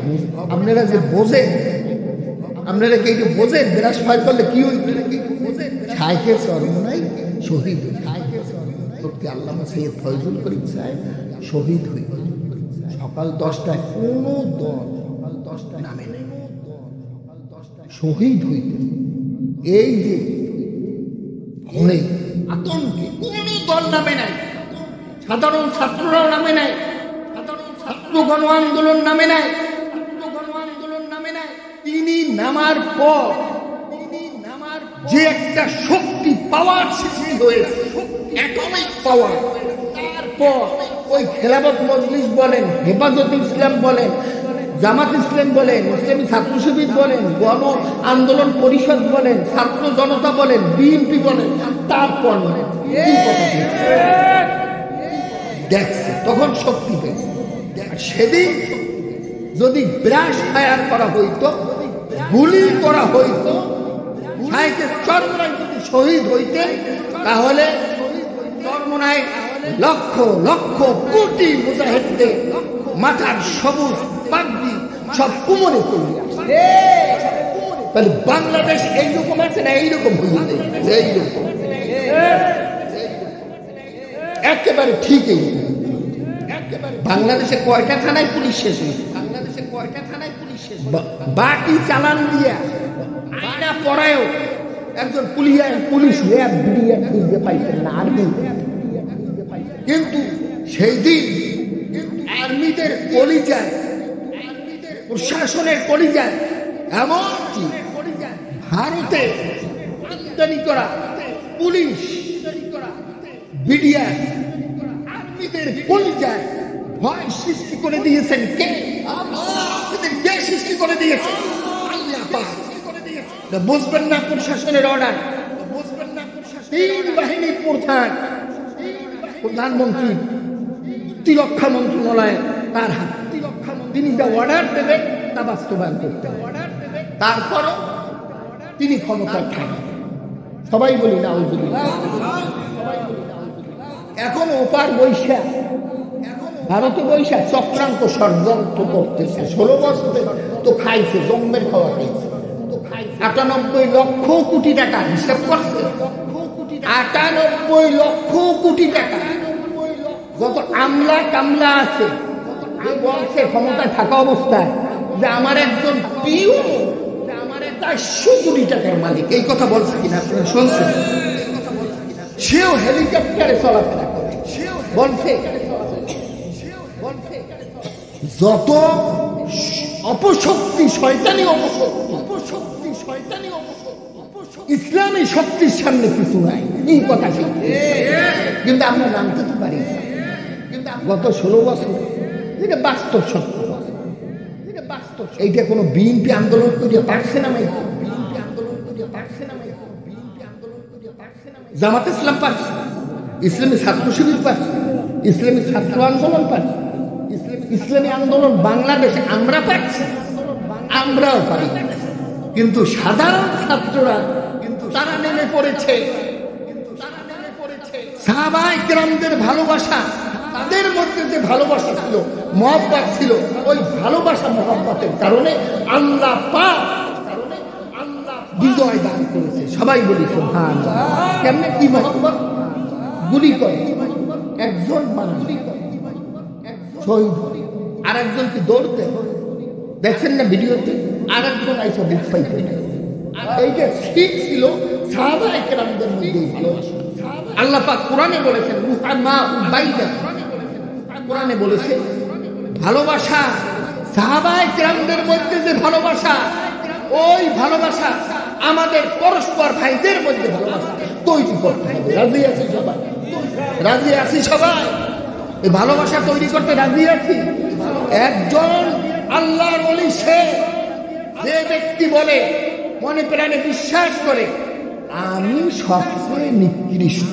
আপনারা যে বোঝেন, আপনারা কি বোঝেন ব্রাশ ফায়ার করলে কি হইবে? শায়েখে চরমোনাই শহীদ হইতে আল্লামা সৈয়দ ফয়জুল করিম সাহেব শহীদ হইল সকাল 10টায়। কোন দল নামে নেই শহীদ হইতে। এই যে ভয়ে আতঙ্কে কোন দল নামে নাই, সাধারণ ছাত্ররাও নামে নাই, ছাত্র গণ আন্দোলন নামে নাই, তিনি নামার পর যে একটা শক্তি পাওয়ার সৃষ্টি হয়েছে, অ্যাটমিক পাওয়ার। তারপর ওই খেলাফত মজলিস বলেন, হেফাজত ইসলাম বলেন, জামাত ইসলাম বলেন, ইসলামী ছাত্র শিবির বলেন, গণ আন্দোলন পরিষদ বলেন, ছাত্র জনতা বলেন, বিএনপি বলেন, তারপর দেখছে তখন শক্তি পেয়েছে। সেদিন যদি ব্রাশ ফায়ার করা হইতো, গুলি করা হইতো, শায়েখে চরমোনাই যদি শহীদ হইতেন, তাহলে চরমোনাই লক্ষ লক্ষ কোটি মুজাহিদদের মাথার সবুজ পাগড়ি সব কুমরে চলে আসে। তাহলে বাংলাদেশ এইরকম আছে না? এইরকম হইতে এইরকম একেবারে ঠিক। বাংলাদেশে কয়টা থানায় পুলিশ শেষ হয়েছে? বাকি চালান দিয়া আইনা পড়ায়ও একজন পুলিশ র্যাব বিডিআর খুঁজতে পাইতেন না, আর্মি। কিন্তু সেই দিন আর্মিদের কলিজায়, প্রশাসনের কলিজায়, এমনকি ভারতে আমদানি করা পুলিশ বিডিআর আর্মিদের কলিজায় ভয় সৃষ্টি করে দিয়েছেন কে? কে সৃষ্টি করে দিয়েছে? আল্লাহ পাক। বুঝবেন না প্রশাসনের অর্ডার, বুঝবেন না তিন বাহিনীর প্রধানমন্ত্রী প্রতিরক্ষা মন্ত্রণালয় তার হাত, তিনি যা অর্ডার দেবেন তা বাস্তবায়ন করতে হবে। তারপরও তিনি ক্ষমতায় থাকেন। সবাই বলি না এখন ওপার বৈশা, ভারতে বৈশা চক্রান্ত ষড়যন্ত্র করতেছে। 16 বছরে তো খাইছে, জন্মের খাওয়া খাইছে। 98 লক্ষ কোটি টাকা হিসাব করছে, 98 লক্ষ কোটি টাকা। যত আমলা কামলা আছে বলছে ক্ষমতায় থাকা অবস্থায় যে আমার একজন পিও 400 কোটি টাকার মালিক। এই কথা বলছে কিনা আপনারা শুনছেন? সেও হেলিকপ্টারে চলাফেরা করে। বলছে যত অপশক্তি, শয়তানি অপশক্তি, ইসলামী শক্তির সামনে কিছু নাই। এই কথা কিন্তু আমরা জানতে তো পারি। গত 16 বছর এটা বাস্তব সত্য। এইটা কোনো বিএনপি আন্দোলন করিয়া পারছে না, জামাত ইসলাম পারছে, ইসলামী ছাত্র শিবির পারছে, ইসলামী ছাত্র আন্দোলন পারছে, ইসলামী আন্দোলন বাংলাদেশ আমরা পাচ্ছি, আমরাও পারি। কিন্তু সাধারণ ছাত্ররা তারা নেমে পড়েছে। সাহাবায়ে কেরামদের ভালোবাসা, তাদের মধ্যে যে ভালোবাসা ছিল, মহব্বত ছিল, ওই ভালোবাসা মহব্বতের কারণে আল্লাহ পাক বিজয় দান করেছে। সবাই বলি সুবহানাল্লাহ। কেমনে কি মহব্বত? গুলি করে একজন মানুষ শহীদ, আর একজনকে দৌড়তে দেখছেন না ভিডিওতে, আরেকজন আইসা বুক পাইতে না। এইটা ঠিক ছিল সাহাবায়ে কেরামদের মধ্যেই ভালোবাসা। আল্লাহ পাক কোরআনে বলেছেন রুহামা বাইনা, কোরআনে বলেছে ভালোবাসা সাহাবায়ে কেরামদের মধ্যে যে ভালোবাসা, ওই ভালোবাসা আমাদের পরস্পর ভাইদের মধ্যে ভালোবাসা তৈরি করতে হবে। রাজি আছি সবাই? রাজি আছি সবাই? এই ভালোবাসা তৈরি করতে রাজি আছি? একজন আল্লাহর ওলি সে যে ব্যক্তি বলে, মনে প্রাণে বিশ্বাস করে আমি সবচেয়ে নিকৃষ্ট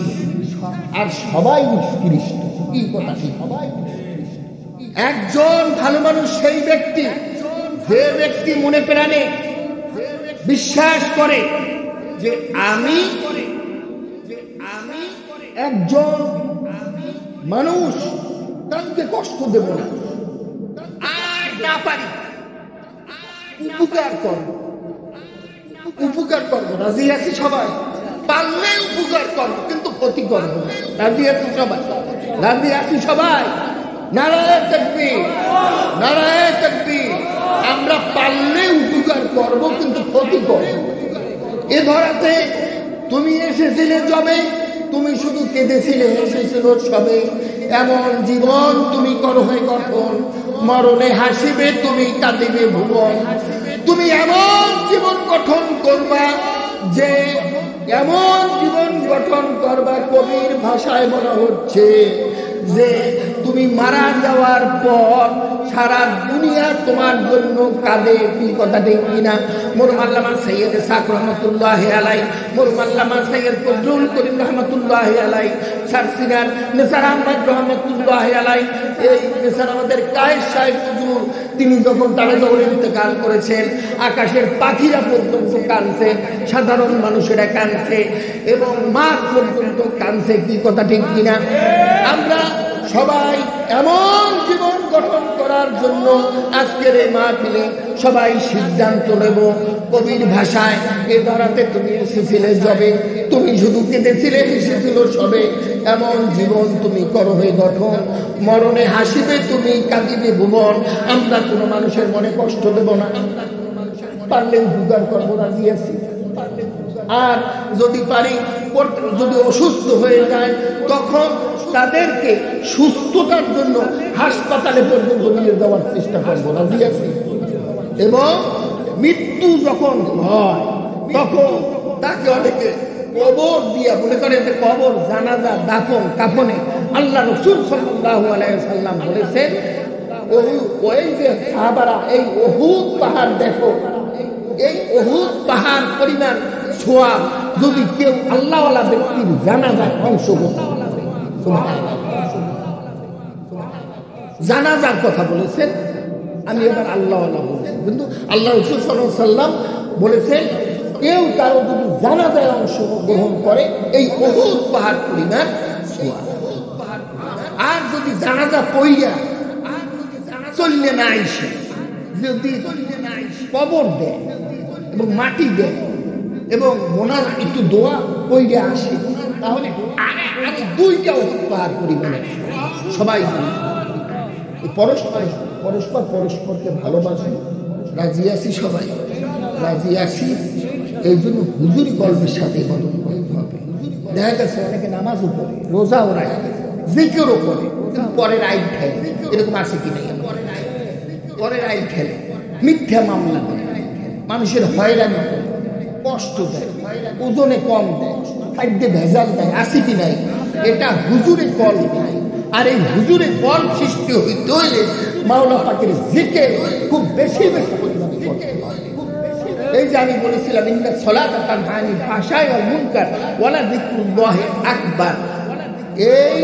আর সবাই নিষ্কৃষ্ট। কি কথা? সবাই একজন ভালো মানুষ সেই ব্যক্তি যে ব্যক্তি মনে প্রাণে বিশ্বাস করে যে আমি একজন মানুষ, তাকে কষ্ট দেব না, আর না পারি উপকার করব, উপকার করবো। রাজি আছি সবাই? পারলে উপকার করবো, কিন্তু ক্ষতি করবো না। রাজি আছি সবাই? রাজি আছি সবাই? নারায়ে তাকবীর, নারায়ে তাকবীর। আমরা পারলে উপকার করবো, কিন্তু ক্ষতি করবো। এ ধরাতে তুমি এসেছিলে জবে, তুমি শুধু কেঁদেছিলে, এসেছিল সবে, এমন জীবন তুমি করো হয়ে গঠন, মরণে হাসিবে তুমি, কাঁদিবে ভুবন। তুমি এমন জীবন গঠন করবা, যে এমন জীবন গঠন করবা, কবির ভাষায় বলা হচ্ছে যে তুমি মারা যাওয়ার পর সারা দুনিয়া তোমার জন্য কাঁদে। কি কথা ঠিক কিনা? মরহুম আল্লামা সৈয়দ ইসহাক রহমাতুল্লাহি আলাইহি, মরহুম আল্লামা সৈয়দ ফজলুল করিম রহমাতুল্লাহি আলাইহি, স্যার সিনার নিসার আহমদ রহমাতুল্লাহি আলাইহি, এই নিসার আমাদের কায়েস সাহেব হুজুর, তিনি যখন তারা যখন ইন্তেকাল করেছেন, আকাশের পাখিরা পর্যন্ত কাঁদছে, সাধারণ মানুষেরা কাঁদছে, এবং মাঠ পর্যন্ত কাঁদছে। কি কথা ঠিক কিনা? আমরা সবাই এমন জীবন গঠন করার জন্য আজকের এই মাহফিলে সবাই সিদ্ধান্ত নেব। কবির ভাষায় এ ধরাতে তুমি এসেছিলে জবে, তুমি শুধু কেঁদেছিলে, এসেছিল সবে, এমন জীবন তুমি করো হয়ে গঠন, মরণে হাসিবে তুমি, কাঁদিবে ভুবন। আমরা কোনো মানুষের মনে কষ্ট দেব না, পারলে উপকার করবো। রাজি আছি? আর যদি পারি, যদি অসুস্থ হয়ে যায়, তখন তাদেরকে সুস্থতার জন্য হাসপাতালে পর্যন্ত নিয়ে যাওয়ার চেষ্টা করবো। রাজি আছি? এবং মৃত্যু যখন হয়, তখন তাকে অনেকে কবর দিয়া, মনে করে যে কবর, জানাজা, দাফন, কাফনে আল্লাহ রাসূল সাল্লাল্লাহু আলাইহি ওয়াসাল্লাম বলেছেন, ওই যে সাহাবারা এই উহুদ পাহাড় দেখো, এই উহুদ পাহাড় পরিমাণ সওয়াব যদি কেউ আল্লাহওয়ালা ব্যক্তির জানাজায় অংশগ্রহণ, জানাজার কথা বলেছেন, আমি এবার আল্লাহওয়ালা বলছি, কিন্তু আল্লাহ রাসূল সাল্লাল্লাহু আলাইহি ওয়াসাল্লাম বলেছেন কেউ কারো যদি জানাজায় অংশগ্রহণ করে এই উহুদ পাহাড় পরিমাণ সওয়াব। আর যদি জানাজা পইয়া চললে না আইসে, যদি কবর দেয় এবং মাটি দেয় এবং মোনার একটু দোয়া কইরে আসে, তাহলে আগে দুইটা উহুদ পাহাড় পরিমাণে সবাই পরস্পর পরস্পর পরস্পরকে ভালোবাসে। রাজি আছি সবাই? রাজি আছি? এই জন্য হুজুরি কলমের সাথে বদল করতে হবে। দেখা গেছে অনেকে নামাজও পড়ে, রোজাও রাখে, জিকিরও করে, কিন্তু পরের আইন ঠেলে। এরকম আছে কি নেই? পরের আইন ঠেলে, মিথ্যা মামলা করে, মানুষের হয়রানি করে, কষ্ট দেয়, ওজনে কম দেয়, খাদ্যে ভেজাল দেয়, আছে কি নাই? এটা হুজুরে কল নাই। আর এই হুজুরে কল সৃষ্টি হইতে হইলে মাওলা পাকের জিকির খুব বেশি বেশি পরিমাণে করতে হয়। এই যে আমি বলেছিলাম ইন্না সলাতা তানহা আনিল ফাহশাই ওয়াল মুনকার ওয়ালা যিকরুল্লাহি আকবার, এই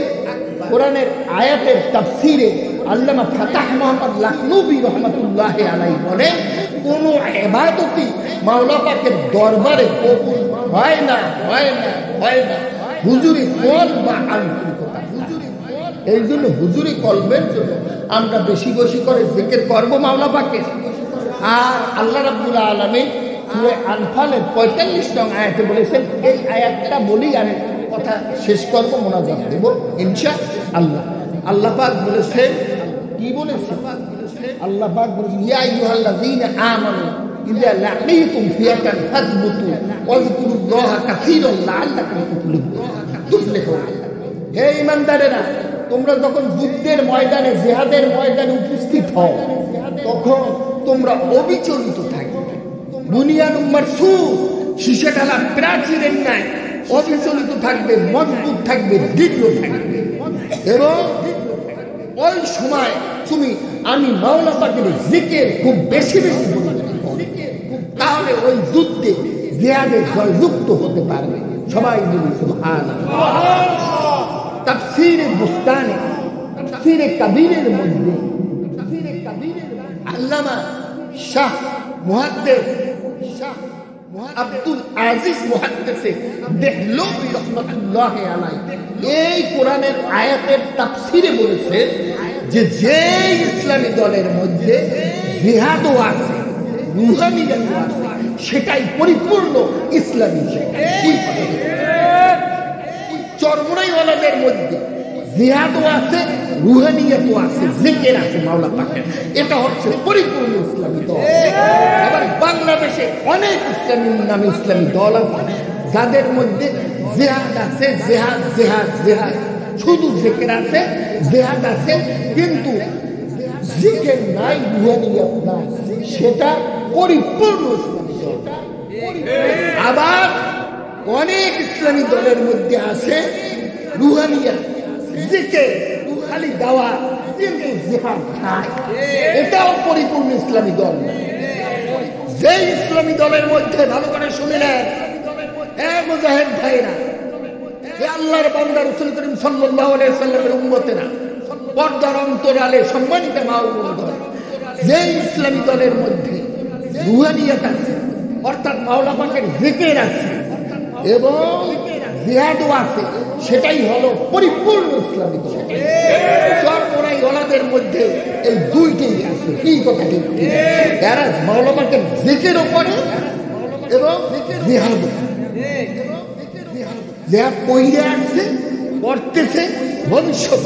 কোরআনের আয়াতের তাফসীরে আল্লামা ফাতাহ মুহাম্মদ লাখনবী রাহমাতুল্লাহি আলাইহি বলেন, কোন ইবাদতই মাওলা পাকের দরবারে কবুল হয় না, হয় না, হয় না হুজুরি কল বা আন্তরিকতা। এই জন্য হুজুরি কলবের জন্য আমরা বেশি বেশি করে জিকির করব মাওলা পাকের। আর আল্লাহ রাব্বুল আলামিন সূরা আনফালের ৪৫ নং আয়াতে বলেছেন, এই আয়াতটা বলি আমি কথা শেষ করব, মোনাজাত দেব ইনশাআল্লাহ। আল্লাহ পাক বলেছেন, কি বলেছেন? আল্লাহ পাক বলেছেন ইয়া আইয়ুহাল্লাযীনা আমানু ইযা লাকিতুম ফিয়াতান ফাসবুতু ওয়াযকুরুল্লাহা কাসীরান লাআল্লাকুম তুফলিহুন। হে ঈমানদারেরা, তোমরা যখন যুদ্ধের ময়দানে, জিহাদের ময়দানে উপস্থিত হও, তখন তোমরা অবিচলিত থাকবে। বুনিয়ানুম মারসুস, শীষে ঢালা প্রাচীরের ন্যায় অবিচলিত থাকবে, মজবুত থাকবে, দৃঢ় থাকবে। এবং ওই সময় তুমি আমি মাওলা পাকের জিকির খুব বেশি বেশি বলবে, তাহলে ওই যুদ্ধে জিহাদে জয়যুক্ত হতে পারবে। সবাই বলি সুবহানাল্লাহ। তাফসীরে বুস্তানে, তাফসীরে কাবীরের মধ্যে আল্লামা শাহ মুহাদ্দিস আব্দুল আজিজ মুহাদ্দিসে দেহলভী রাহমাতুল্লাহি আলাইহি এই কোরআনের আয়াতের তাফসীরে বলেছে যে যে ইসলামী দলের মধ্যে জিহাদও আছে, রুহানিয়াতও আছে, সেটাই পরিপূর্ণ ইসলামী। চরমরাইওয়ালাদের মধ্যে জিহাদও আছে, রুহানিয়াতও আছে, জিকির আছে মাওলা পাকের, এটা হচ্ছে পরিপূর্ণ ইসলামী দল। আবার বাংলাদেশে অনেক ইসলামী নামে ইসলামী দল আছে যাদের মধ্যে জিহাদ আছে, জিহাদ জিহাদ জিহাদ, শুধু জিকির আছে, জিহাদ আছে, কিন্তু জিকির নাই, রুহানিয়াত নাই, সেটা পরিপূর্ণ ইসলামী দল। আবার অনেক ইসলামী দলের মধ্যে আছে রুহানিয়াত, জিকির, খালি দাওয়া, কিন্তু জিহাদ নাই, এটাও পরিপূর্ণ ইসলামী দল। যে ইসলামী দলের মধ্যে, ভালো করে শুনে নেন মুজাহিদ ভাইরা, আল্লাহর বান্দা রাসূল করিম সাল্লাল্লাহু আলাইহি ওয়াসাল্লামের উম্মতেরা, পর্দার অন্তরালে সম্মানিত মা ও বোনেরা, যে ইসলামী দলের মধ্যে রুহানিয়াত আছে, অর্থাৎ মাওলা পাকের জিকির আছে এবং জিহাদও আছে, সেটাই হলো পরিপূর্ণ ইসলামী দল। চরমরাইওয়ালাদের মধ্যে এই দুইটাই আছে। কি কথা ঠিক? এরা মাওলা পাকের জিকিরও করে এবং জিহাদ পইরে আসছে, করতেছে, ভবিষ্যৎ।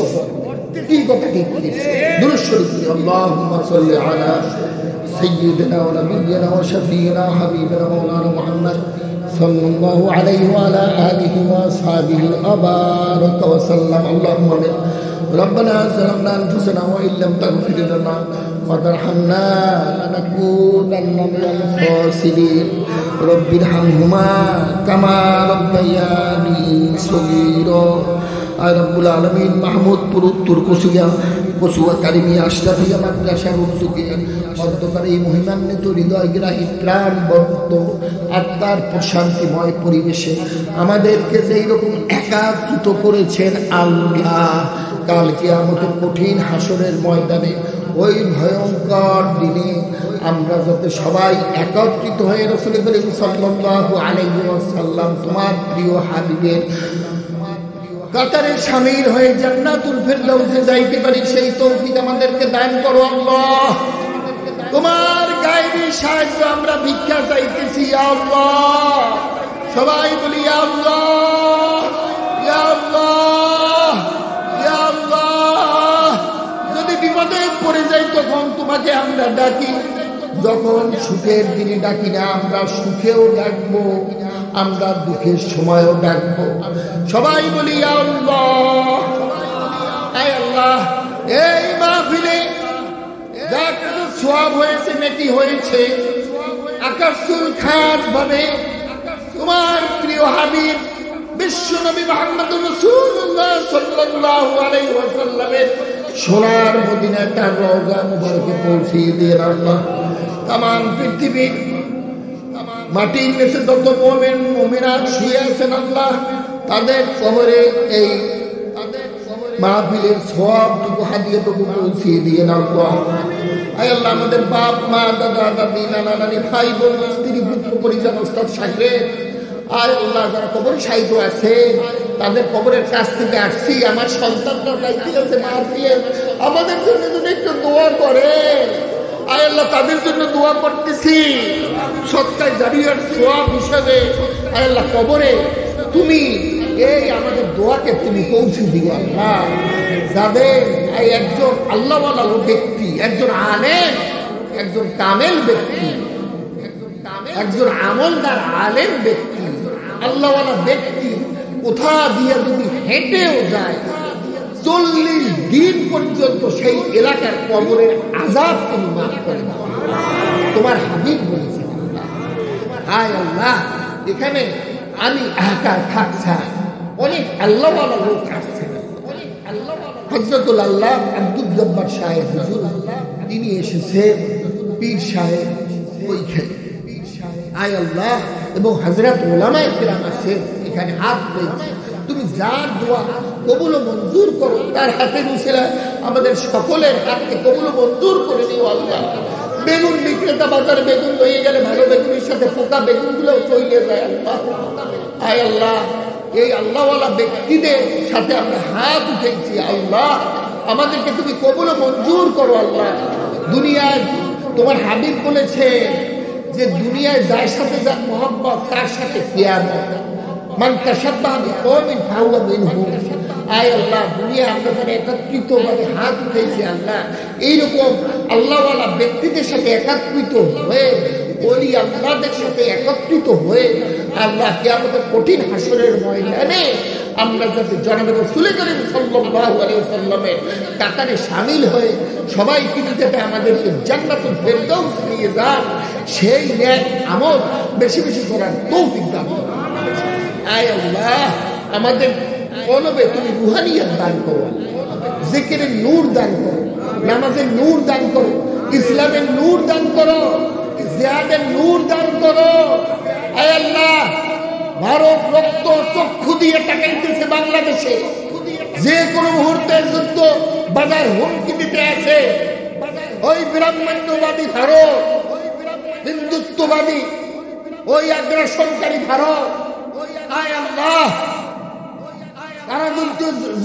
কি কথা ঠিক? দুরূদ শরীফ আল্লাহুম্মা সাল্লি আলা সাইয়্যিদিনা ওয়া নাবিয়্যিনা ওয়া শাফিঈনা হাবিবিনা মাওলানা মুহাম্মদ সাল্লাল্লাহু আলাইহি ওয়া আলা আলিহি ওয়া আসহাবিহি আবারাকা ওয়া সাল্লাম। আল্লাহুম্মা ربنا ظلمنا أنفسنا وإن لم تغفر لنا وترحمنا لنكونن من الخاسرين رب ارحمهما كما ربياني صغيرا। আয় রব্বুল আলামিন, মাহমুদপুর উত্তর কচুয়া কারিমিয়া আশরাফিয়া মাদ্রাসার উদ্যোগে অধ্যকার এই মহিমান্বিত হৃদয়গ্রাহী প্রাণবন্ত আত্মার প্রশান্তিময় পরিবেশে আমাদেরকে যেই রকম একাত্রিত করেছেন আল্লাহ, কাল কিয়ামতের কঠিন হাসরের ময়দানে ওই ভয়ঙ্কর দিনে আমরা যাতে সবাই একত্রিত হয়ে রাসূল করিম সাল্লাল্লাহু আলাইহি ওয়াসাল্লাম তোমার প্রিয় হাবিবের কাতারে শামিল হয়ে জান্নাতুল ফিরদাউসে যাইতে পারি, সেই তৌফিক আমাদেরকে দান করো আল্লাহ। তোমার গায়েবী সাহায্য আমরা ভিক্ষা চাইতেছি ইয়া আল্লাহ। সবাই বলি ইয়া আল্লাহ, ইয়া আল্লাহ, ইয়া আল্লাহ। যদি বিপদে পড়ে যাই তখন তোমাকে আমরা ডাকি, যখন সুখের দিনে ডাকি না, আমরা সুখেও ডাকবো, আমরা দুঃখের সময়ও ডাকবো। সবাই বলি ইয়া আল্লাহ। আয় আল্লাহ, এই মাহফিলে যা কিছু সওয়াব হয়েছে, নেকি হয়েছে, আকাশুল খাস ভাবে তোমার প্রিয় হাবিব বিশ্ব নবী মুহাম্মদুর রাসূলুল্লাহ সাল্লাল্লাহু আলাইহি ওয়াসাল্লামের সোনার মদিনা তার রওজা মুবারকে পৌঁছিয়ে দিয়ে আল্লাহ তামাম পৃথিবীর মাটির নিচে যত মুমিন মুমিনাত শুয়ে আছেন আল্লাহ, তাদের কবরে এই মাহফিলের সওয়াবটুকু হাদিয়াটুকু পৌঁছিয়ে দিয়ে আল্লাহ। আয় আল্লাহ, আমাদের বাপ মা দাদা দাদি নানা নানি ভাই বোন স্ত্রী পুত্র পরিজন ওস্তাদ সাহেব, আয় আল্লাহ যারা কবর সাহিত্য আছে তাদের কবরের কাছ থেকে আসছি, আমার সন্তানরা যাইতে আছে মাহফিলে, আমাদের জন্য যদি একটু দোয়া করে। আয় আল্লাহ, তাদের জন্য দোয়া করতেছি সৎকার জারিয়ার সওয়াব হিসাবে। আয় আল্লাহ, কবরে তুমি এই আমাদের দোয়াকে তুমি পৌঁছে দিও আল্লাহ। যাদের এই একজন আল্লাহওয়ালা ব্যক্তি, একজন আলেম, একজন কামেল ব্যক্তি একজন আমলদার আলেম ব্যক্তি, আল্লাহওয়ালা ব্যক্তি কোথা দিয়ে যদি হেঁটেও যায় 40 দিন পর্যন্ত সেই এলাকার কবরের আযাব তুমি মাফ করে দাও। তোমার হাবিব বলেছেন, হায় আল্লাহ, এখানে আমি একা থাকছি, অনেক আল্লাহওয়ালা লোক আসছে। হযরতুল আল্লাহ আব্দুল জব্বার সাহেব হুজুর তিনি এসেছে, পীর সাহেব ওইখানে, আয় আল্লাহ, এবং হযরত উলামায়ে কিরাম আছেন এখানে হাত পেয়েছে। তুমি যার দোয়া কবুল ও মঞ্জুর করো, তার হাতে মুছিলা আমাদের সকলের হাতকে কবুল ও মঞ্জুর করে নিও আল্লাহ। বেগুন বিক্রেতা বাজারে বেগুন লইয়ে গেলে ভালো বেগুনের সাথে পোকা বেগুনগুলো চলে যায় আল্লাহ। আয় আল্লাহ, এই আল্লাহওয়ালা ব্যক্তিদের সাথে আমরা হাত উঠেছি আল্লাহ, আমাদেরকে তুমি কবুল ও মঞ্জুর করো আল্লাহ। দুনিয়ায় তোমার হাবিব বলেছে যে দুনিয়ায় যার সাথে যার মহব্বত তার সাথে কিয়ামত, মান তাশাব্বাহা বিকওমিন ফাহুয়া মিনহুম। আয় আল্লাহ, দুনিয়া আমরা যারা একত্রিতভাবে হাত উঠেছি আল্লাহ, এইরকম আল্লাহওয়ালা ব্যক্তিদের সাথে একত্রিত হয়ে, ওলি আল্লাহদের সাথে একত্রিত হয়ে আল্লাহ কিয়ামতের কঠিন হাসরের ময়দানে আমরা যাতে জনাবে রাসূল করিম সাল্লাল্লাহু আলাইহি ওয়াসাল্লামের কাতারে শামিল হয়ে সবাই কিন্তু যাতে আমাদেরকে জান্নাতুল ফেরদাউস নিয়ে যান, সেই নেক আমল বেশি বেশি করার তৌফিক দান করুন। আয় আল্লাহ, আমাদের কলবে তুমি রুহানিয়ত দান করো, জিকিরের নূর দান করো, নামাজের নূর দান করো, ইসলামের নূর দান করো, জিহাদের নূর দান করো। আয় আল্লাহ, ভারত রক্ত চক্ষু দিয়ে তাকাইতেছে বাংলাদেশে, যে কোনো মুহূর্তে যুদ্ধ বাজার হুমকি দিতে আছে। ওই ব্রাহ্মণ্যবাদী ভারত, হিন্দুত্ববাদী, ওই আগ্রাসনকারী ভারত, আয় আল্লাহ, তারা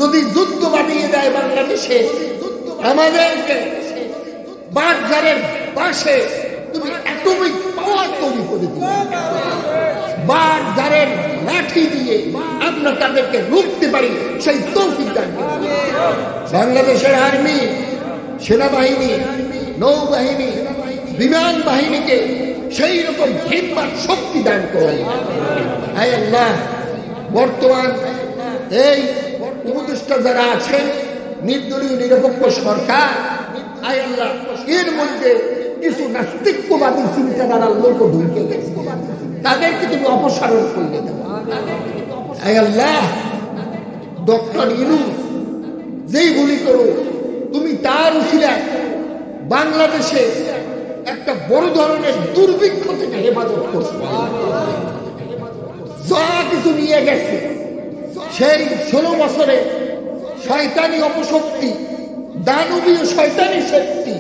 যদি যুদ্ধ বানিয়ে দেয় বাংলাদেশে, আমাদেরকে বাগদারের পাশে তুমি অ্যাটমিক পাওয়ার তৈরি করে দিবে, বাগদারের লাঠি দিয়ে আমরা তাদেরকে রুখতে পারি, সেই তৌফিক দান করুন। বাংলাদেশের আর্মি, সেনাবাহিনী, নৌবাহিনী, বিমান বাহিনীকে সেই রকম হিম্মত শক্তি দান করুন। আয় আল্লাহ, বর্তমান এই উপদেষ্টা যারা আছেন, নির্দলীয় নিরপেক্ষ সরকার, আয় আল্লাহ, এর মধ্যে কিছু নাস্তিকবাদী চিন্তাধারার লোক ঢুকে গেছে, তাদেরকে তুমি অপসারণ করলে দেবো। আয় আল্লাহ, ডক্টর ইউনূস যেই গুলি করো, তুমি তার উসিলায় বাংলাদেশে একটা বড় ধরনের দুর্ভিক্ষ থেকে হেফাজত করছো। যা কিছু নিয়ে গেছে সেই 16 বছরে শয়তানি অপশক্তি, দানবীয় শয়তানি শক্তি,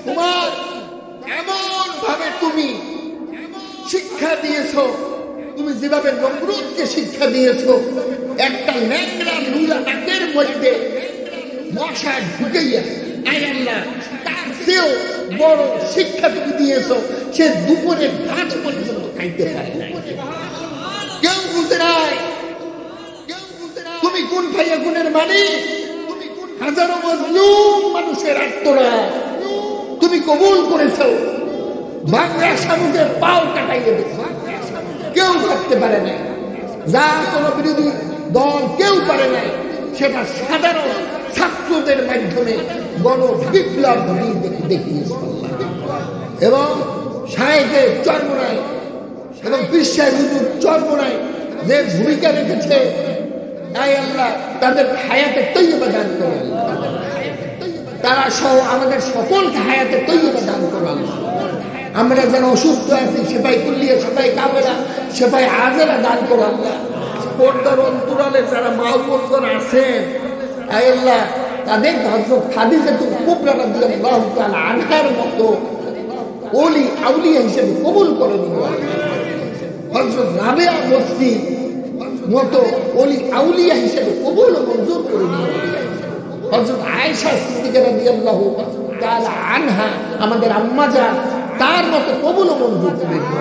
তোমার এমন ভাবে তুমি শিক্ষা দিয়েছো, তুমি যেভাবে নমরুদকে শিক্ষা দিয়েছো, একটা ল্যাংড়া লুলা নাকের মধ্যে মশা ঢুকাইয়া, আয় আল্লাহ, তার চেয়েও বড় শিক্ষা তুমি দিয়েছো, সে দুপুরের ভাত পর্যন্ত খাইতে পারে নাই, কেউ বুঝে নাই। তুমি কোন ভাইয়া গুণের মালিক, হাজারো মজলুম মানুষের আত্মনাদ তুমি কবুল করেছো, বাংলা সামুদের পাও কাটাইয়ে দিয়েছো, কেউ করতে পারে নাই, যা কোনো বিরোধী দল কেউ পারে নাই, সেটা সাধারণ ছাত্রদের মাধ্যমে গণ বিপ্লব দেখিয়েছে। এবং শায়েখের চরমোনাই এবং পীর সাহেব হুজুর চরমোনাই যে ভূমিকা রেখেছে, আয় আল্লাহ, তাদের হায়াতে তৈয়বা দান করুন, তারা সহ আমাদের সকলকে হায়াতে তৈয়বা দান করুন। আমরা যারা অসুস্থ আছি, সেপাই কুল্লিয়া, সেপাই কাবেরা, সেপাই আজেরা দান করো আল্লাহ। পর্দার অন্তরালে যারা মা বোনগণ আছেন, আয় আল্লাহ, তাদের হযরত খাদিজাতুল কুবরা রাদিয়াল্লাহু তাআলা আনহার মতো ওলি আউলিয়া হিসেবে কবুল করে দিন। হযরত রাবেয়া বস্তি মতো ওলি আউলিয়া হিসেবে কবুল ও মঞ্জুর করে দিন। হযরত আয়েশা সিদ্দিকা রাদিয়াল্লাহু তাআলা আনহা, আমাদের আম্মা জান, তার মতো কবুল ও মঞ্জুর করে দিন।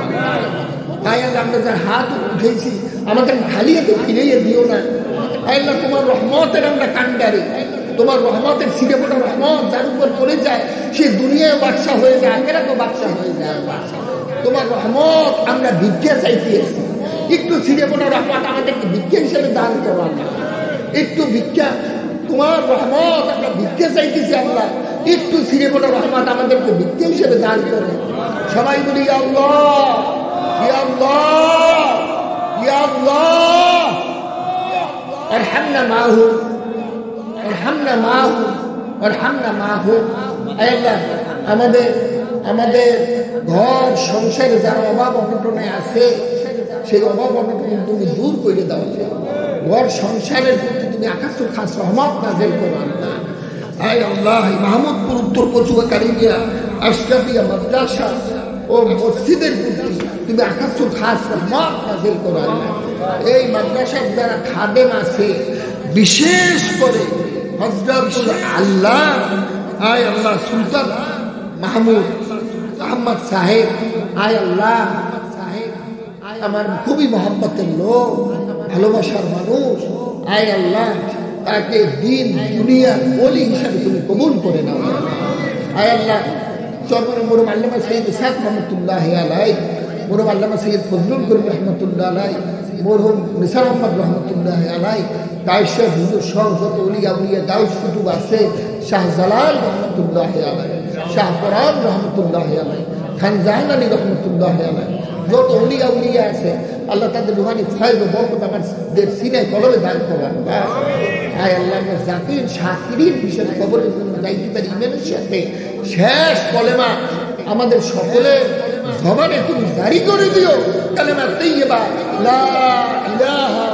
তাই আমরা যার হাত উঠেছি, আমাদের খালি হাতে ফিরিয়ে দিও না। আল্লাহ, তোমার রহমতের আমরা কান্ডারি, তোমার রহমতের ছিটে ফোটা রহমত যার উপর পড়ে যায়, সে দুনিয়ায় বাদশা হয়ে যায়, আখিরাতেও বাদশা হয়ে যায়। তোমার রহমত আমরা ভিক্ষা চাইতে এসেছি, একটু ছিঁড়ে পড়া রহমত আমাদেরকে ভিক্ষা হিসেবে দান করো আল্লাহ, একটু ভিক্ষা, তোমার রহমত আমরা ভিক্ষা চাইতেছি আল্লাহ, একটু ছিঁড়ে পড়া রহমত আমাদেরকে ভিক্ষা হিসেবে দান করো। সবাই বলি ইয়া আল্লাহ, ইয়া আল্লাহ, ইয়া আল্লাহ, আরহামনা মাহু, আরহামনা মাহু, আরহামনা মাহু। আয় আল্লাহ, আমাদের ঘর সংসারে যারা অভাব অনটনে আছে, সেই অভাব অনটন তুমি দূর করে দাও। ঘর সংসারের প্রতি তুমি আকাশ খাস রহমত নাযিল করো আল্লাহ। আয় আল্লাহ, মাহমুদপুর উত্তর কচুয়া কারিমিয়া আশরাফিয়া মাদ্রাসা ও মসজিদের প্রতি তুমি আকাশ খাস রহমত নাযিল করো আল্লাহ। এই মাদ্রাসার যারা খাদেম আছে, বিশেষ করে হযরতুল আল্লাহ আয় আল্লাহ সুলতান মাহমুদ আহমদ সাহেব, আয় আল্লাহ আমার খুবই মহব্বতের লোক, ভালোবাসার মানুষ, আয় আল্লাহ তাকে দিন দুনিয়ার ওলি হিসাবে তুমি কবুল করে নাও। আয় আল্লাহ চরমনে মরহুম আল্লামা সৈয়দ ইসহাক রহমতুল্লাহ আলাই, মরহুম আল্লামা সৈয়দ ফজলুল করিম রহমতুল্লাহ আলাই, মরহুম নিসার আহমদ রহমতুল্লাহ আলাই, কায়সার হুজুর সহ যত উলিয়া উলিয়া দাউদ কুতুব আছে, শাহজালাল রহমতুল্লাহ আলাই, শাহ ফরাদ রহমতুল্লাহ আলাই, খান জাহানানি রহমতুল্লাহ আলাই, যত উলিয়া উলিয়া আছে আল্লাহ তাদের রুহানি ফায়দা বরকত আমাদের সিনায় কলমে দান করেন। আয় আল্লাহ জাকির শাকিরিন হিসেবে কবরের জন্য যাইতে পারি ইমানের সাথে, শেষ কলেমা আমাদের সকলের জবানে তুমি জারি করে দিও, কালেমা তাইয়্যিবা লা ইলাহা